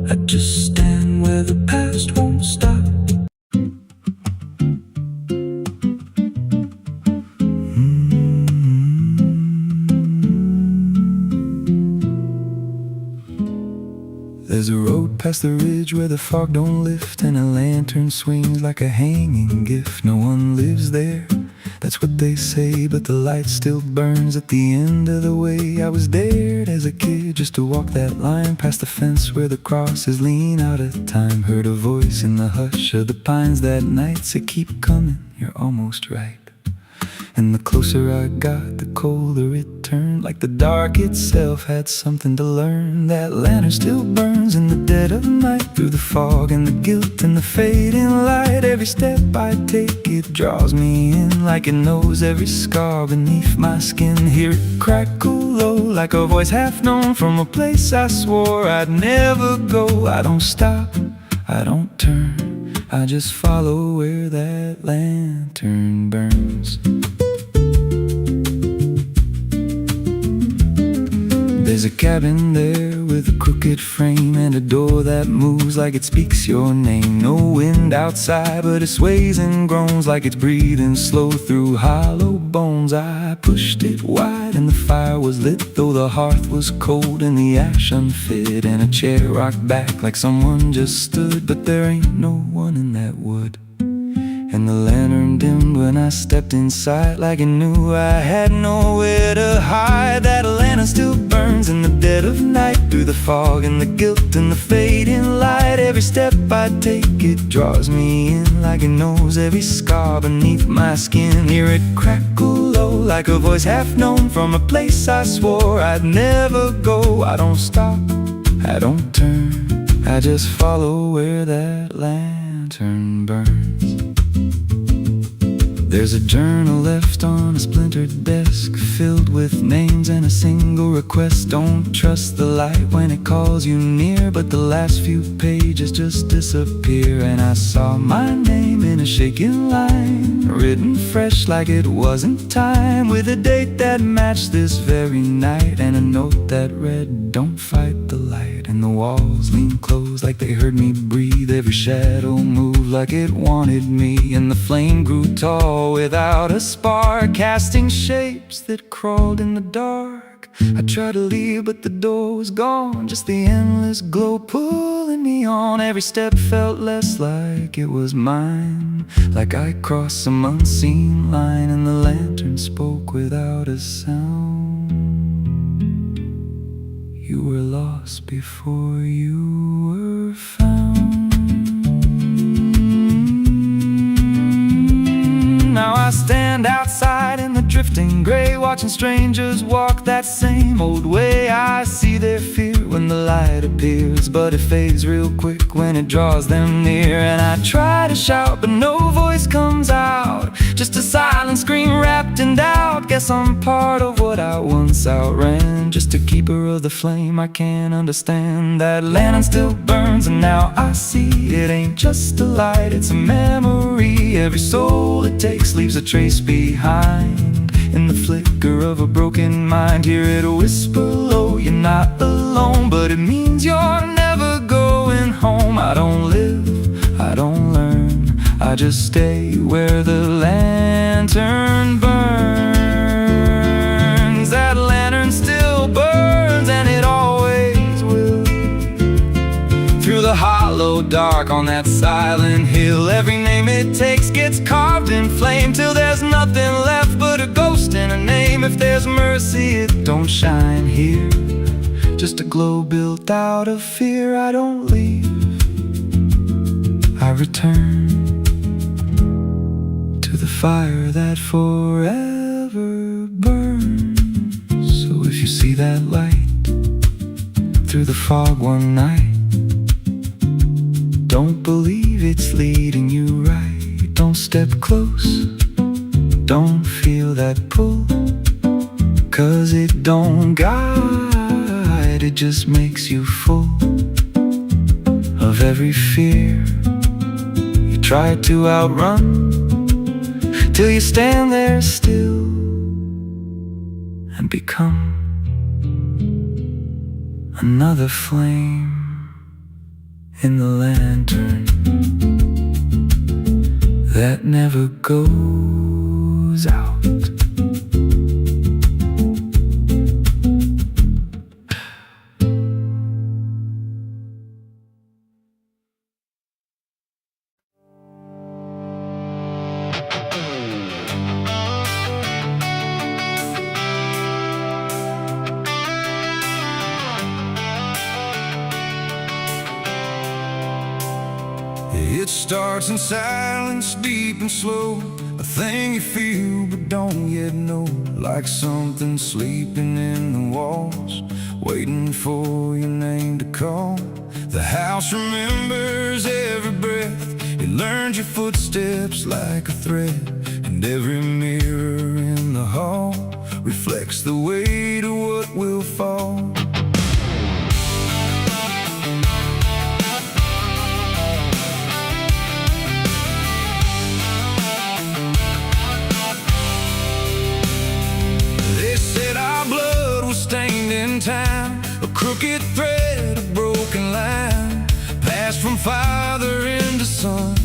I just stand where the past won't stop. There's a road past the ridge where the fog don't lift, and a lantern swings like a hanging gift. No one lives there, that's what they say, but the light still burns at the end of the way. I was dared as a kid just to walk that line, past the fence where the crosses lean out of time. Heard a voice in the hush of the pines that night say, keep coming, you're almost right. And the closer I got, the colder it turned, like the dark itself had something to learn. That lantern still burns in the dead of night, through the fog and the guilt and the fading light. Every step I take, it draws me in, like it knows every scar beneath my skin. Hear it crackle low, like a voice half known from a place I swore I'd never go. I don't stop, I don't turn, I just follow where that lantern burns. There's a cabin there with a crooked frame, and a door that moves like it speaks your name. No wind outside, but it sways and groans like it's breathing slow through hollow bones. I pushed it wide and the fire was lit, though the hearth was cold and the ash unfit, and a chair rocked back like someone just stood. But there ain't no one in that wood. And the lantern dimmed when I stepped inside, like it knew I had nowhere to hide. That lantern still burns in the dead of night, through the fog and the guilt and the fading light. Every step I take, it draws me in, like it knows every scar beneath my skin. Hear it crackle low, like a voice half known from a place I swore I'd never go. I don't stop, I don't turn, I just follow where that lantern burns. There's a journal left on a splintered desk, desk filled with names and a single request. Don't trust the light when it calls you near, but the last few pages just disappear. And I saw my name in a shaking line, written fresh like it wasn't time, with a date that matched this very night, and a note that read, "Don't fight the light." And the walls leaned close like they heard me breathe. Every shadow moved like it wanted me, and the flame grew tall without a spark, casting shapes that crawled in the dark. I tried to leave, but the door was gone, just the endless glow pulling me on. Every step felt less like it was mine, like I crossed some unseen line, and the lantern spoke without a sound. You were lost before you were found. Now I stand outside in the drifting gray, watching strangers walk that same old way. I see their fear when the light appears, but it fades real quick when it draws them near. And I try to shout, but no voice comes out, just a silent scream wrapped in doubt. Guess I'm part of what I once outran, just a keeper of the flame I can't understand. That lantern still burns, and now I see it ain't just a light, it's a memory. Every soul it takes leaves a trace behind, in the flicker of a broken mind. Hear it whisper low, you're not alone, but it means you're never going home. I don't live, I don't learn, I just stay where the lantern burns. That lantern still burns, and it always will. Through the hollow dark on that silent hill, every name it takes gets carved in flame, till there's nothing left but a ghost and a name. If there's mercy, it don't shine here, just a glow built out of fear. I don't leave, I return to the fire that forever burns. So if you see that light through the fog one night, don't believe it's leading you right. Don't step close, don't feel that pull, 'cause it don't guide, it just makes you full of every fear you try to outrun, till you stand there still and become another flame in the lantern that never goes out. It starts in silence, deep and slow, a thing you feel but don't yet know. Like something sleeping in the walls, waiting for your name to call. The house remembers every breath, it learns your footsteps like a thread, and every mirror in the hall reflects the weight of what will fall. Stained in time, a crooked thread, a broken line, passed from father into son,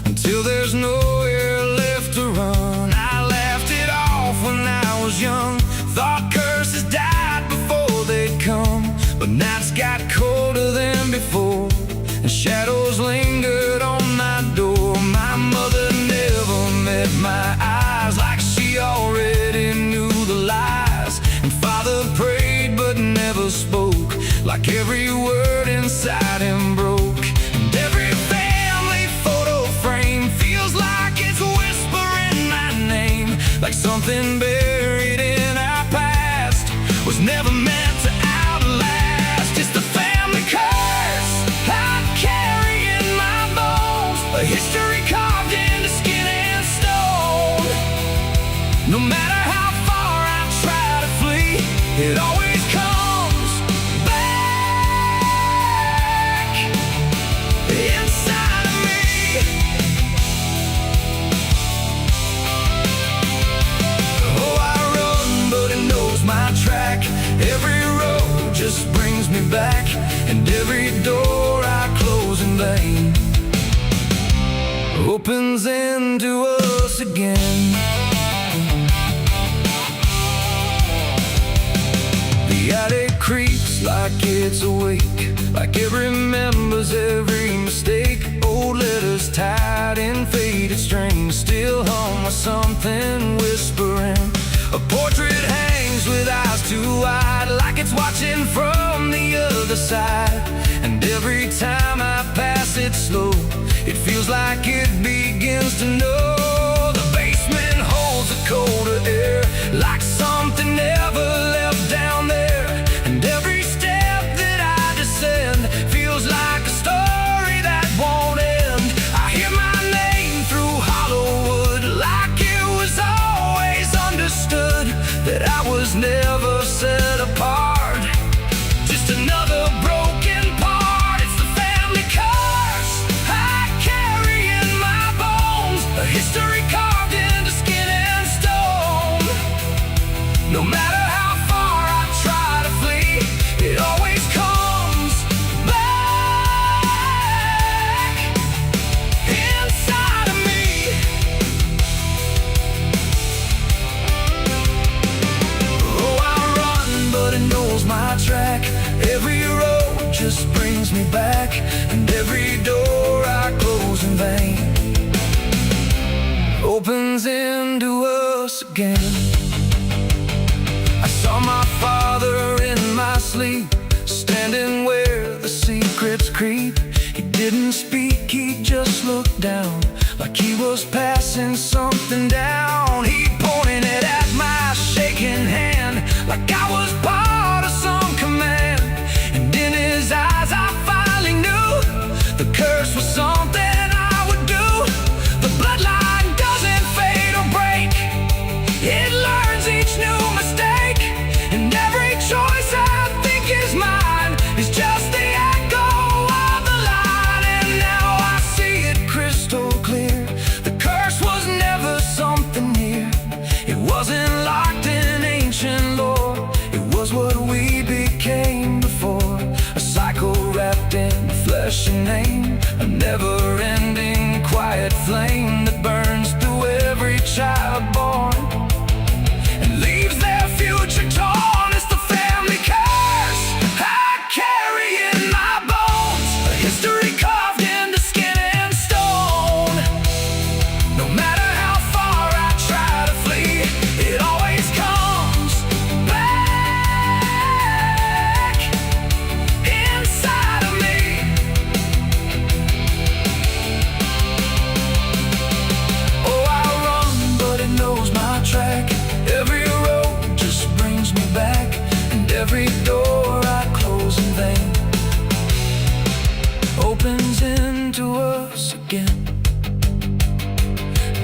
until there's nowhere left to run. I laughed it off when I was young, thought curses died before they'd come, but nights got colder than before, and shadows lingered on my door. My mother never met my eyes, like she already knew the lies, and father prayed but never spoke, like every word inside him broke. And every family photo frame feels like it's whispering my name, like something buried in our past was never meant to outlast. It's the family curse I carry in my bones, a history carved into skin and stone. No matter how far I It always comes back inside of me. Oh, I run, but it knows my track. Every road just brings me back, and every door I close in vain opens into us again. The attic creaks like it's awake, like it remembers every mistake. Old letters tied in faded strings still hum with something whispering. A portrait hangs with eyes too wide, like it's watching from the other side. And every time I pass it slow, it feels like it begins to know. The basement holds a colder air, like something never left down there. And every step that I descend feels like a story that won't end. I hear my name through Hollywood, like it was always understood that I was never set apart. Just another broken part. It's the family curse I carry in my bones, a history carved into skin and stone. No matter how far I try to flee, it always comes back inside of me. Oh, I run, but it knows my track. Every road just brings me back, and every door I close in vain opens into us again. I saw my father in my sleep, standing where the secrets creep. He didn't speak, he just looked down, like he was passing something down. He pointed it at my shaking hand, like I was part of some command. And in his eyes I finally knew the curse was something I would do. The bloodline doesn't fade or break, it learns each new mistake. And every choice I think is mine is just the echo of the line. And now I see it crystal clear. The curse was never something near. It wasn't locked in ancient lore. It was what we became before. A cycle wrapped in flesh and name, a never-ending quiet flame that burns through every child born and leaves their future torn. It's the family curse I carry in my bones, a history carved into skin and stone. No matter how far I try to flee, it always comes back inside of me. Oh, I run, but it knows my track. Every road just brings me back, and every door I close in vain opens into us again.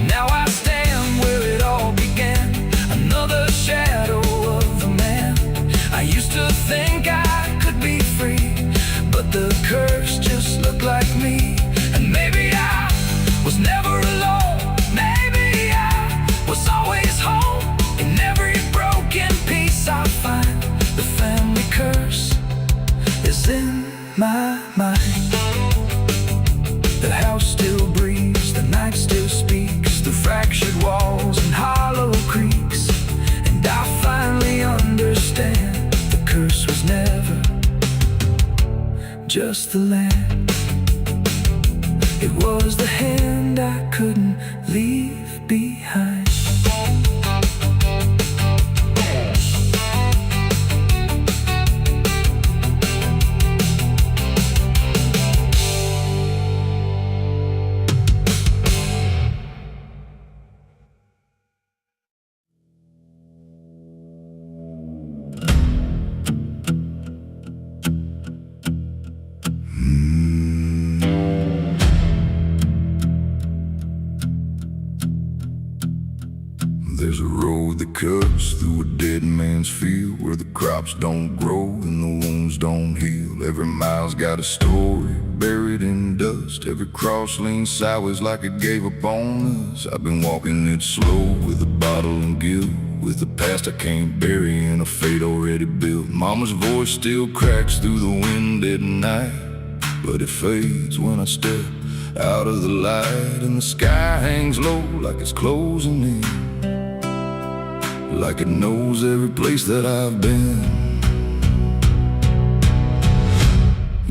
Now I stand where it all began, another shadow of the man I used to think I could be free, but the curse just looked like me. And maybe I was never alone, maybe I was always home. In every broken piece I find, the family curse is in my mind. The house still breathes, the night still speaks through fractured walls and hollow creaks. And I finally understand the curse was never just the land. It was the hand I couldn't leave behind. cuts through a dead man's field, where the crops don't grow and the wounds don't heal. Every mile's got a story buried in dust. Every cross leans sideways like it gave up on us. I've been walking it slow with a bottle and guilt, with the past I can't bury and a fate already built. Mama's voice still cracks through the wind at night, but it fades when I step out of the light. And the sky hangs low like it's closing in, like it knows every place that I've been.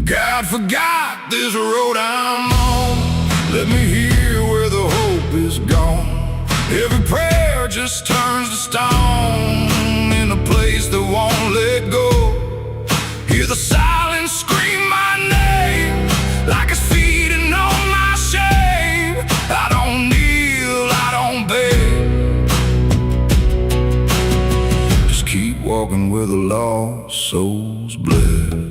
God forgot this road I'm on. Let me hear where the hope is gone. Every prayer just turns to stone in a place that won't let go. Hear the silence scream my name like it's feeding on my shame. I don't kneel, I don't beg. Just keep walking where the lost souls bled.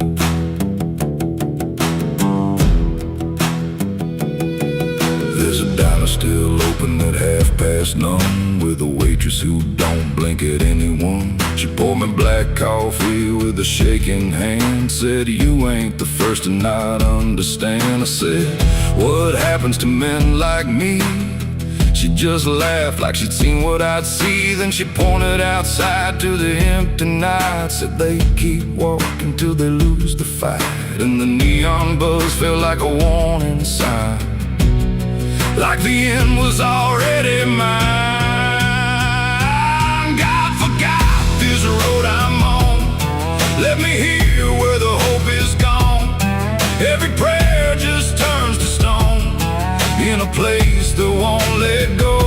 There's a diner still open at 9:30, with a waitress who don't blink at anyone. She poured me black coffee with a shaking hand, said, "You ain't the first to not understand." I said, "What happens to men like me?" She just laughed like she'd seen what I'd see. Then she pointed outside to the empty night, said they keep walking till they lose the fight. And the neon buzz felt like a warning sign, like the end was already mine. God forgot this road I'm on. Let me hear where the hope is gone. Every prayer just turns to stone in a place that won't let go.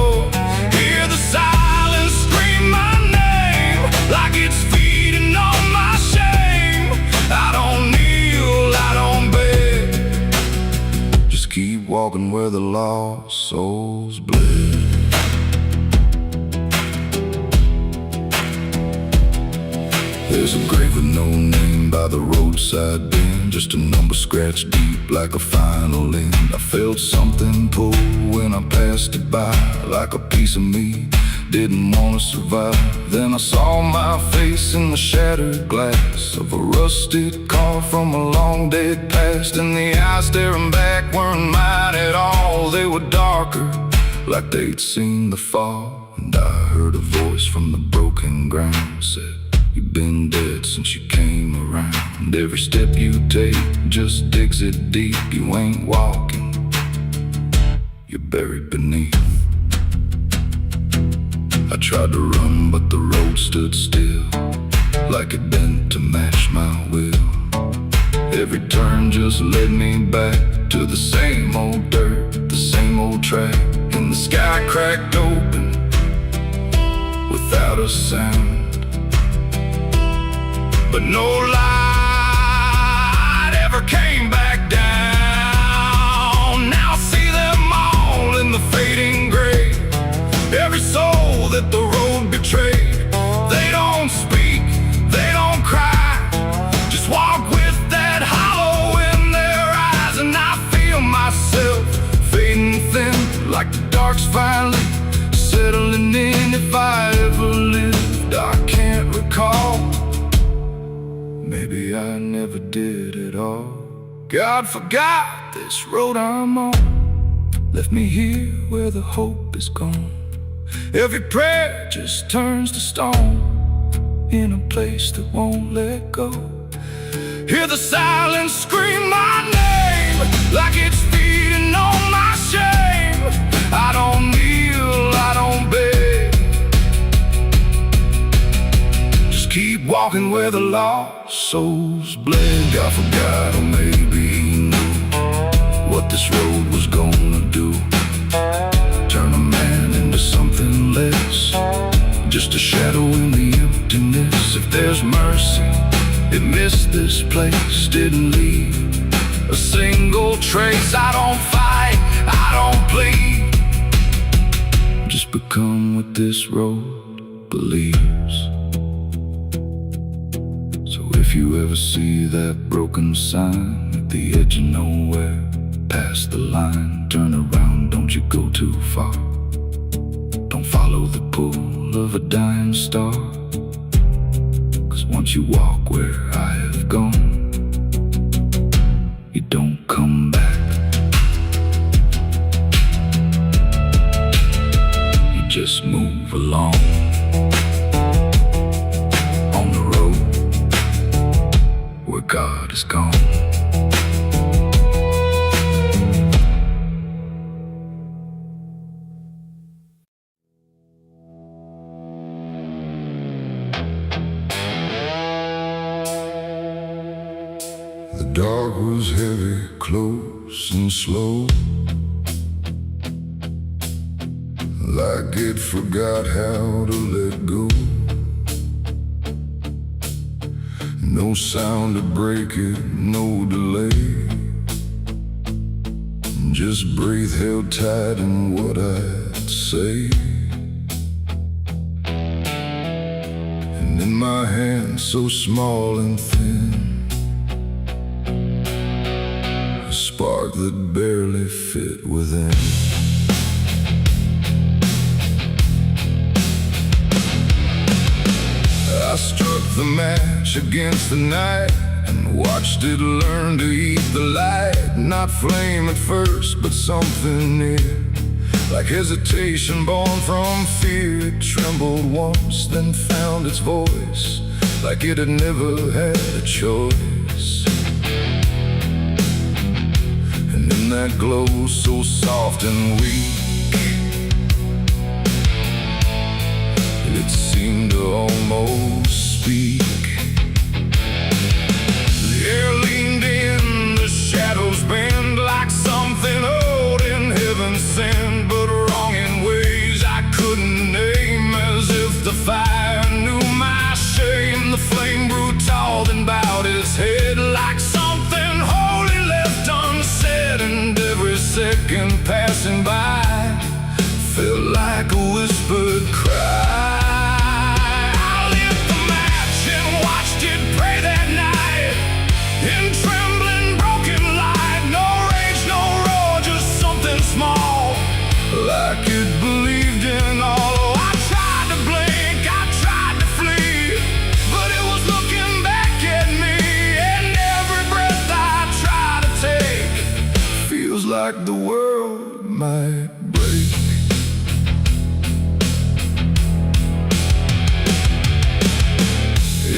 Hear the silence scream my name like it's feeding on my shame. I don't kneel, I don't beg. Just keep walking where the lost souls bled. There's a grave with no name by the roadside bend, just a number scratched deep like a final end. I felt something pull when I passed it by, like a piece of me didn't want to survive. Then I saw my face in the shattered glass of a rusted car from a long dead past, and the eyes staring back weren't mine at all. They were darker, like they'd seen the fall. And I heard a voice from the broken ground, said, "You've been dead since you came around. Every step you take just digs it deep. You ain't walking, you're buried beneath." I tried to run, but the road stood still, like it bent to match my will. Every turn just led me back to the same old dirt, the same old track. And the sky cracked open without a sound, but no light ever came back down. Now I see them all in the fading gray. Every soul that the road betrayed. They don't speak, they don't cry, just walk with that hollow in their eyes. And I feel myself fading thin, like the dark's finally settling in. If I ever lived, I can't recall. Maybe I never did at all. God forgot this road I'm on. Left me here where the hope is gone. Every prayer just turns to stone in a place that won't let go. Hear the silence scream my name like it's feeding on my shame. I don't kneel, I don't beg. Just keep walking where the lost souls bled. God forgot, or maybe he knew what this road was gonna do. Turn a man into something less, just a shadow in the emptiness. If there's mercy, it missed this place, didn't leave a single trace. I don't fight, I don't plead, just become what this road believes. So if you ever see that broken sign at the edge of nowhere, past the line, turn around, don't you go too far. Don't follow the pull of a dying star. 'Cause once you walk where I have gone, you don't come back. You just move along on the road where God is gone. The dark was heavy, close and slow, like it forgot how to let go. No sound to break it, no delay, just breath held tight in what I'd say. And in my hand so small and thin, a spark that barely fit within. I struck the match against the night and watched it learn to eat the light. Not flame at first, but something near, like hesitation born from fear. It trembled once, then found its voice, like it had never had a choice. And in that glow so soft and weak, it seemed to almost speak. The air leaned in, the shadows bend, like something old in heaven sent, but wrong in ways I couldn't name. As if the fire knew my shame, the flame grew tall, then bowed its head, like something holy left unsaid. And every second passing by felt like a whispered cry. Like it believed in all. I tried to blink, I tried to flee, but it was looking back at me. And every breath I try to take feels like the world might break.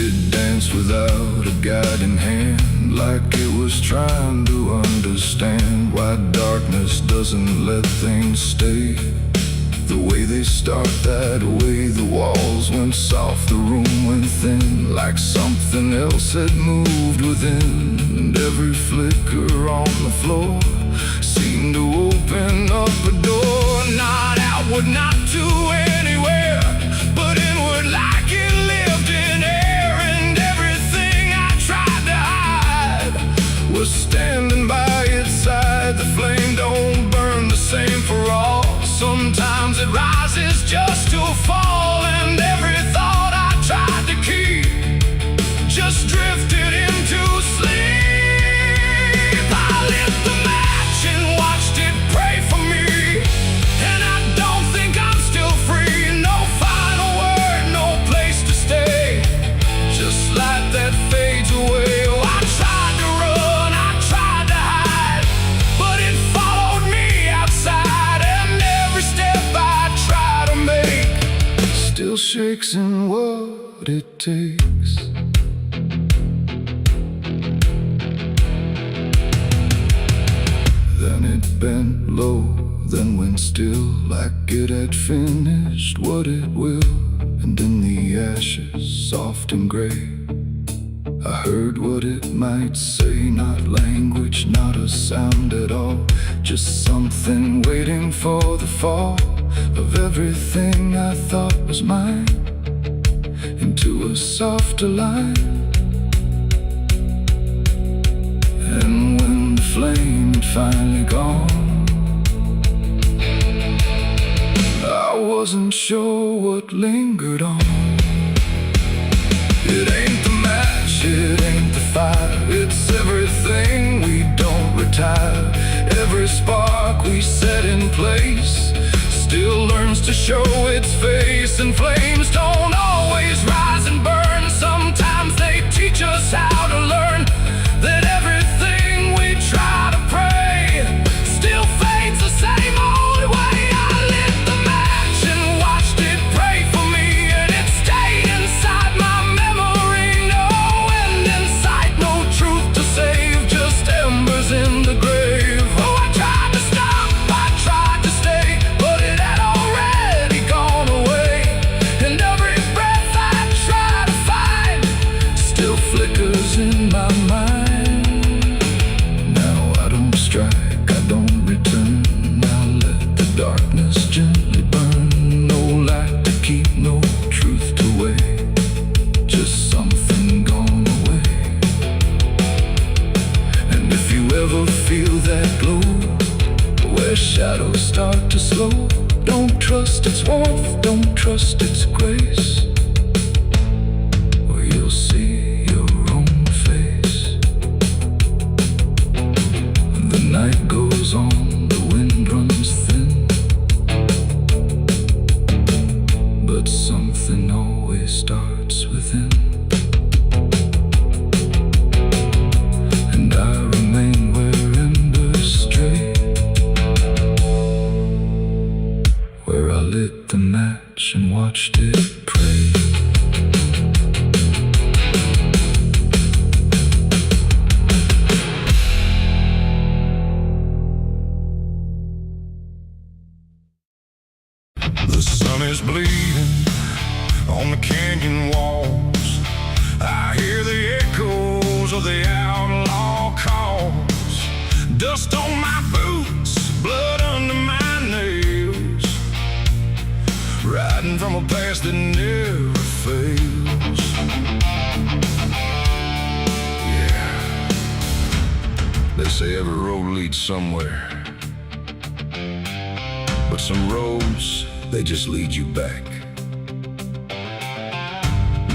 It danced without a guiding hand, like it was trying to understand why darkness doesn't let things stay the way they start. That way the walls went soft, the room went thin, like something else had moved within. And every flicker on the floor seemed to open up a door, not outward, not to anywhere, but inward, like it lived in air. And everything I tried to hide was standing by its side. The flame don't burn the same for all. Sometimes it rises just to fall. And every thought I tried to keep just drifted into sleep. I lit the match and watched it pray for me, and I don't think I'm still free. No final word, no place to stay, just light that fades away. Oh, I tried to run, I tried to hide, but it followed me outside. And every step I try to make still shakes in what it takes. Then it bent low, then went still, like it had finished what it will. And in the ashes, soft and gray, I heard what it might say. Not language, not a sound at all, just something waiting for the fall of everything I thought was mine into a softer line. And when the flame had finally gone, I wasn't sure what lingered on. It ain't the match, it ain't the fire, it's everything we don't retire. Every spark we set in place still learns to show its face, and flames don't always rise and burn. Sometimes they teach us how to learn that everything we try to pray still fades the same old way. I lit the match and watched it pray for me, and it stayed inside my memory. No end in sight, no truth to save, just embers in the grave. Oh, I tried to stop, I tried to stay, but it had already gone away. And every breath I try to find still flickers in my mind. Now I don't strike, I don't return. Now let the darkness gently burn. No light to keep, no truth to weigh, just something gone away. And if you ever feel that glow where shadows start to slow, don't trust its warmth, don't trust its grace, or you'll see your own face. The night goes on, the wind runs thin, but something always starts within. And I remain where embers stray, where I lit the match and watched it pray. The sun is bleeding on the canyon walls. I hear the echoes of the outlaw calls. Dust on my boots, blood under my nails, riding from a past that never fails. Yeah, they say every road leads somewhere, but some roads, they just lead you back.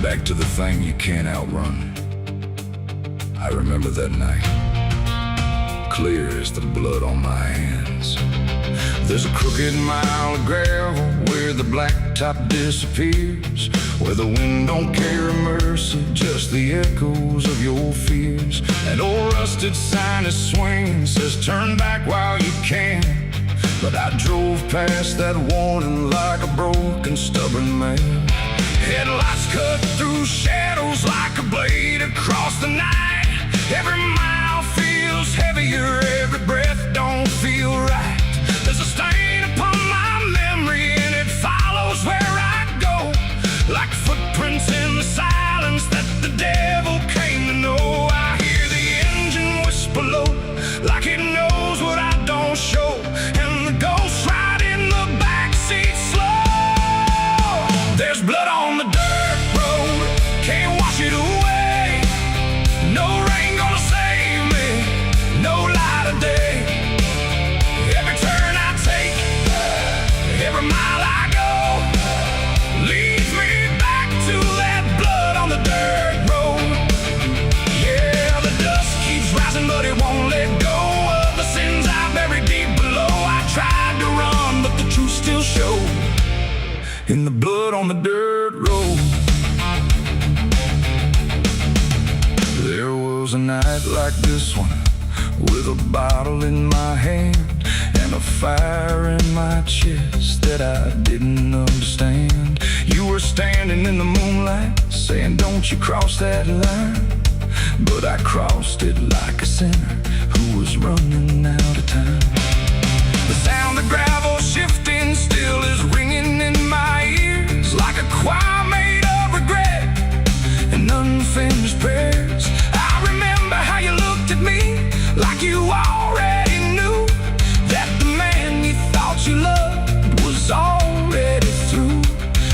Back to the thing you can't outrun. I remember that night, clear as the blood on my hands. There's a crooked mile of gravel where the blacktop disappears, where the wind don't carry mercy, just the echoes of your fears. An old rusted sign is swinging, says turn back while you can. But I drove past that warning like a broken, stubborn man. Headlights cut through shadows like a blade across the night. Every mile feels heavier, every breath don't feel right. There's a stain upon my memory and it follows where I go, like footprints in the silence that the devil came to know. I hear the engine whisper low, like it knows what I don't show, and the ghost ride in the backseat slow. There's blood on the dirt road, can't wash it away. No rain gonna save me, no light of day. Every turn I take, every mile I go, leads me back to that blood on the dirt road. Yeah, the dust keeps rising, but it won't let go of the sins I buried deep below. I tried to run, but the truth still showed in the blood on the dirt road. There was a night like this one, with a bottle in my hand and a fire in my chest that I didn't understand. You were standing in the moonlight, saying don't you cross that line. But I crossed it like a sinner who was running out of time. The sound of gravel shifting still is ringing in my ears, like a choir made of regret and unfinished prayers. I remember how you looked at me like you already knew that the man you thought you loved was already through.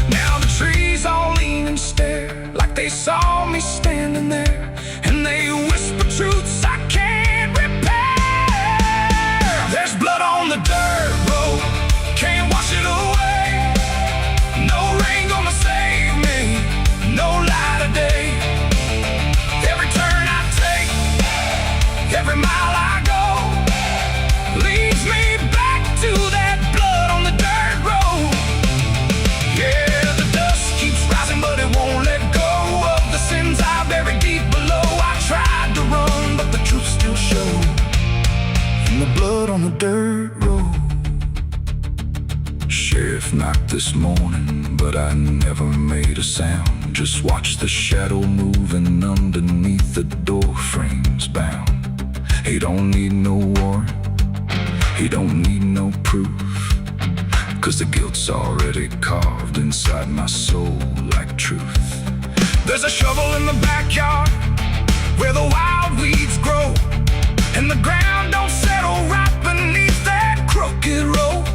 Now the trees all lean and stare like they saw me standing there, and they whisper truths I can't repair. There's blood on the dirt road, can't wash it away. No rain gonna save me, no light of day. Every turn I take, every mile I go, leads me back to that blood on the dirt road. the dirt road. Sheriff knocked this morning, but I never made a sound. Just watched the shadow moving underneath the door frames bound. He don't need no warrant, he don't need no proof, 'cause the guilt's already carved inside my soul like truth. There's a shovel in the backyard where the wild weeds grow, and the ground don't settle right beneath that crooked road.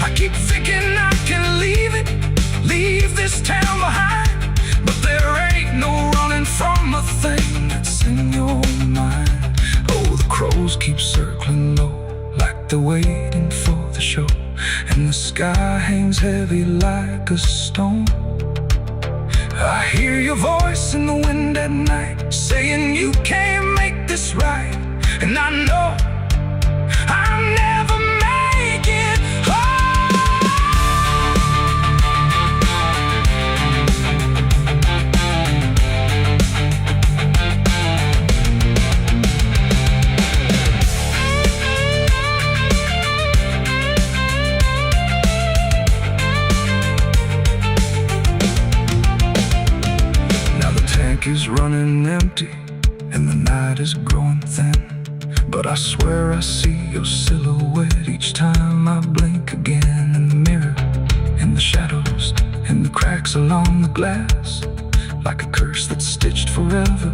I keep thinking I can leave this town behind, but there ain't no running from a thing that's in your mind. Oh, the crows keep circling low, like they're waiting for the show, and the sky hangs heavy like a stone. I hear your voice in the wind at night, saying you can't make this right, and I know I'll never make it home. Now the tank is running empty, and the night is growing thin, but I swear I see your silhouette each time I blink again. In the mirror, in the shadows, in the cracks along the glass, like a curse that's stitched forever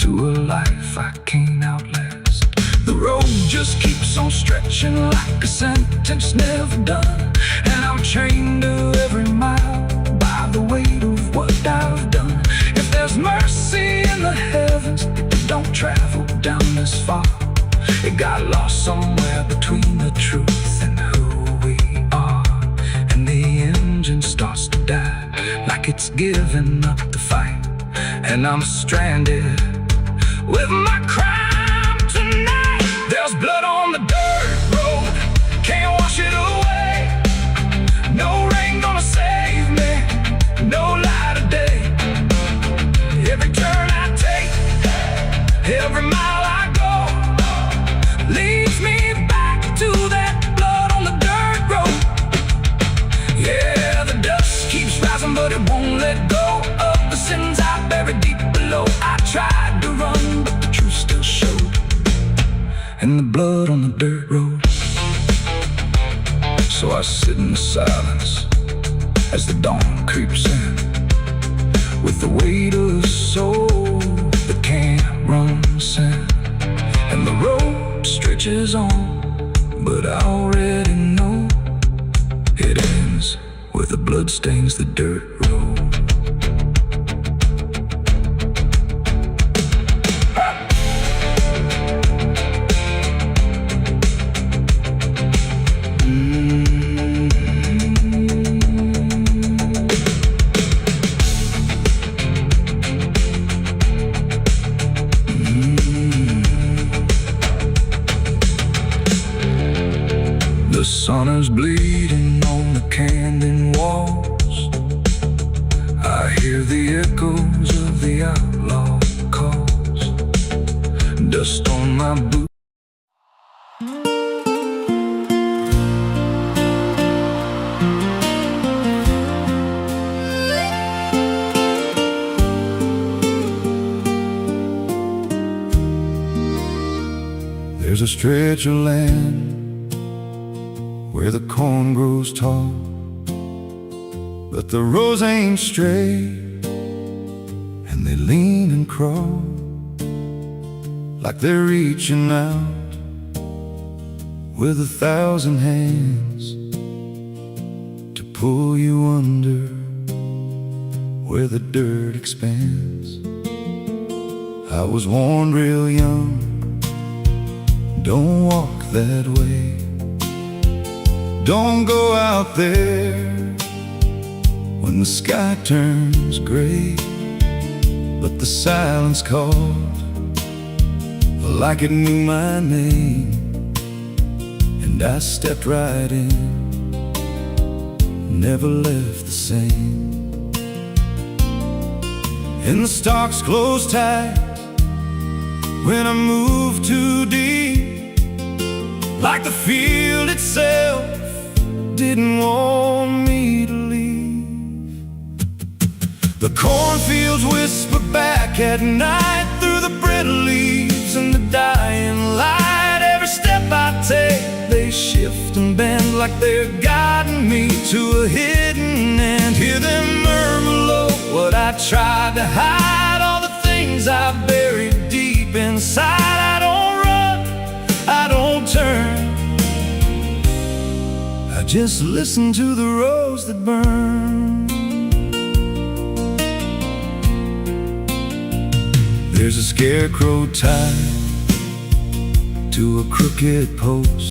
to a life I can't outlast. The road just keeps on stretching like a sentence never done, and I'm chained to every mile by the weight of what I've done. If there's mercy in the heavens, it don't travel down this far. It got lost somewhere between the truth and who we are, and the engine starts to die like it's giving up the fight, and I'm stranded with my crime tonight. There's blood on the dirt road, can't wash it away. No rain gonna save me, no light of day. Every turn I take, every mile I go, leads me back to that blood on the dirt road. Yeah, the dust keeps rising, but it won't let go of the sins I buried deep below. I tried to run, but the truth still showed and the blood on the dirt road. So I sit in the silence as the dawn creeps in, with the weight of a soul that can't run sin. And the road stretches on, but I already know it ends where the blood stains the dirt road. The sun is bleeding on the canyon walls. I hear the echoes of the outlaw calls. Dust on my boots. There's a stretch of land where the corn grows tall, but the rows ain't straight, and they lean and crawl like they're reaching out with 1,000 hands to pull you under where the dirt expands. I was warned real young, don't walk that way. Don't go out there when the sky turns gray. But the silence called like it knew my name, and I stepped right in, never left the same. And the stalks closed tight when I moved too deep, like the field itself didn't want me to leave. The cornfields whisper back at night through the brittle leaves and the dying light. Every step I take, they shift and bend like they're guiding me to a hidden end. Hear them murmur low what I tried to hide, all the things I buried deep inside. I don't run, I don't turn, I just listen to the rose that burn. There's a scarecrow tied to a crooked post.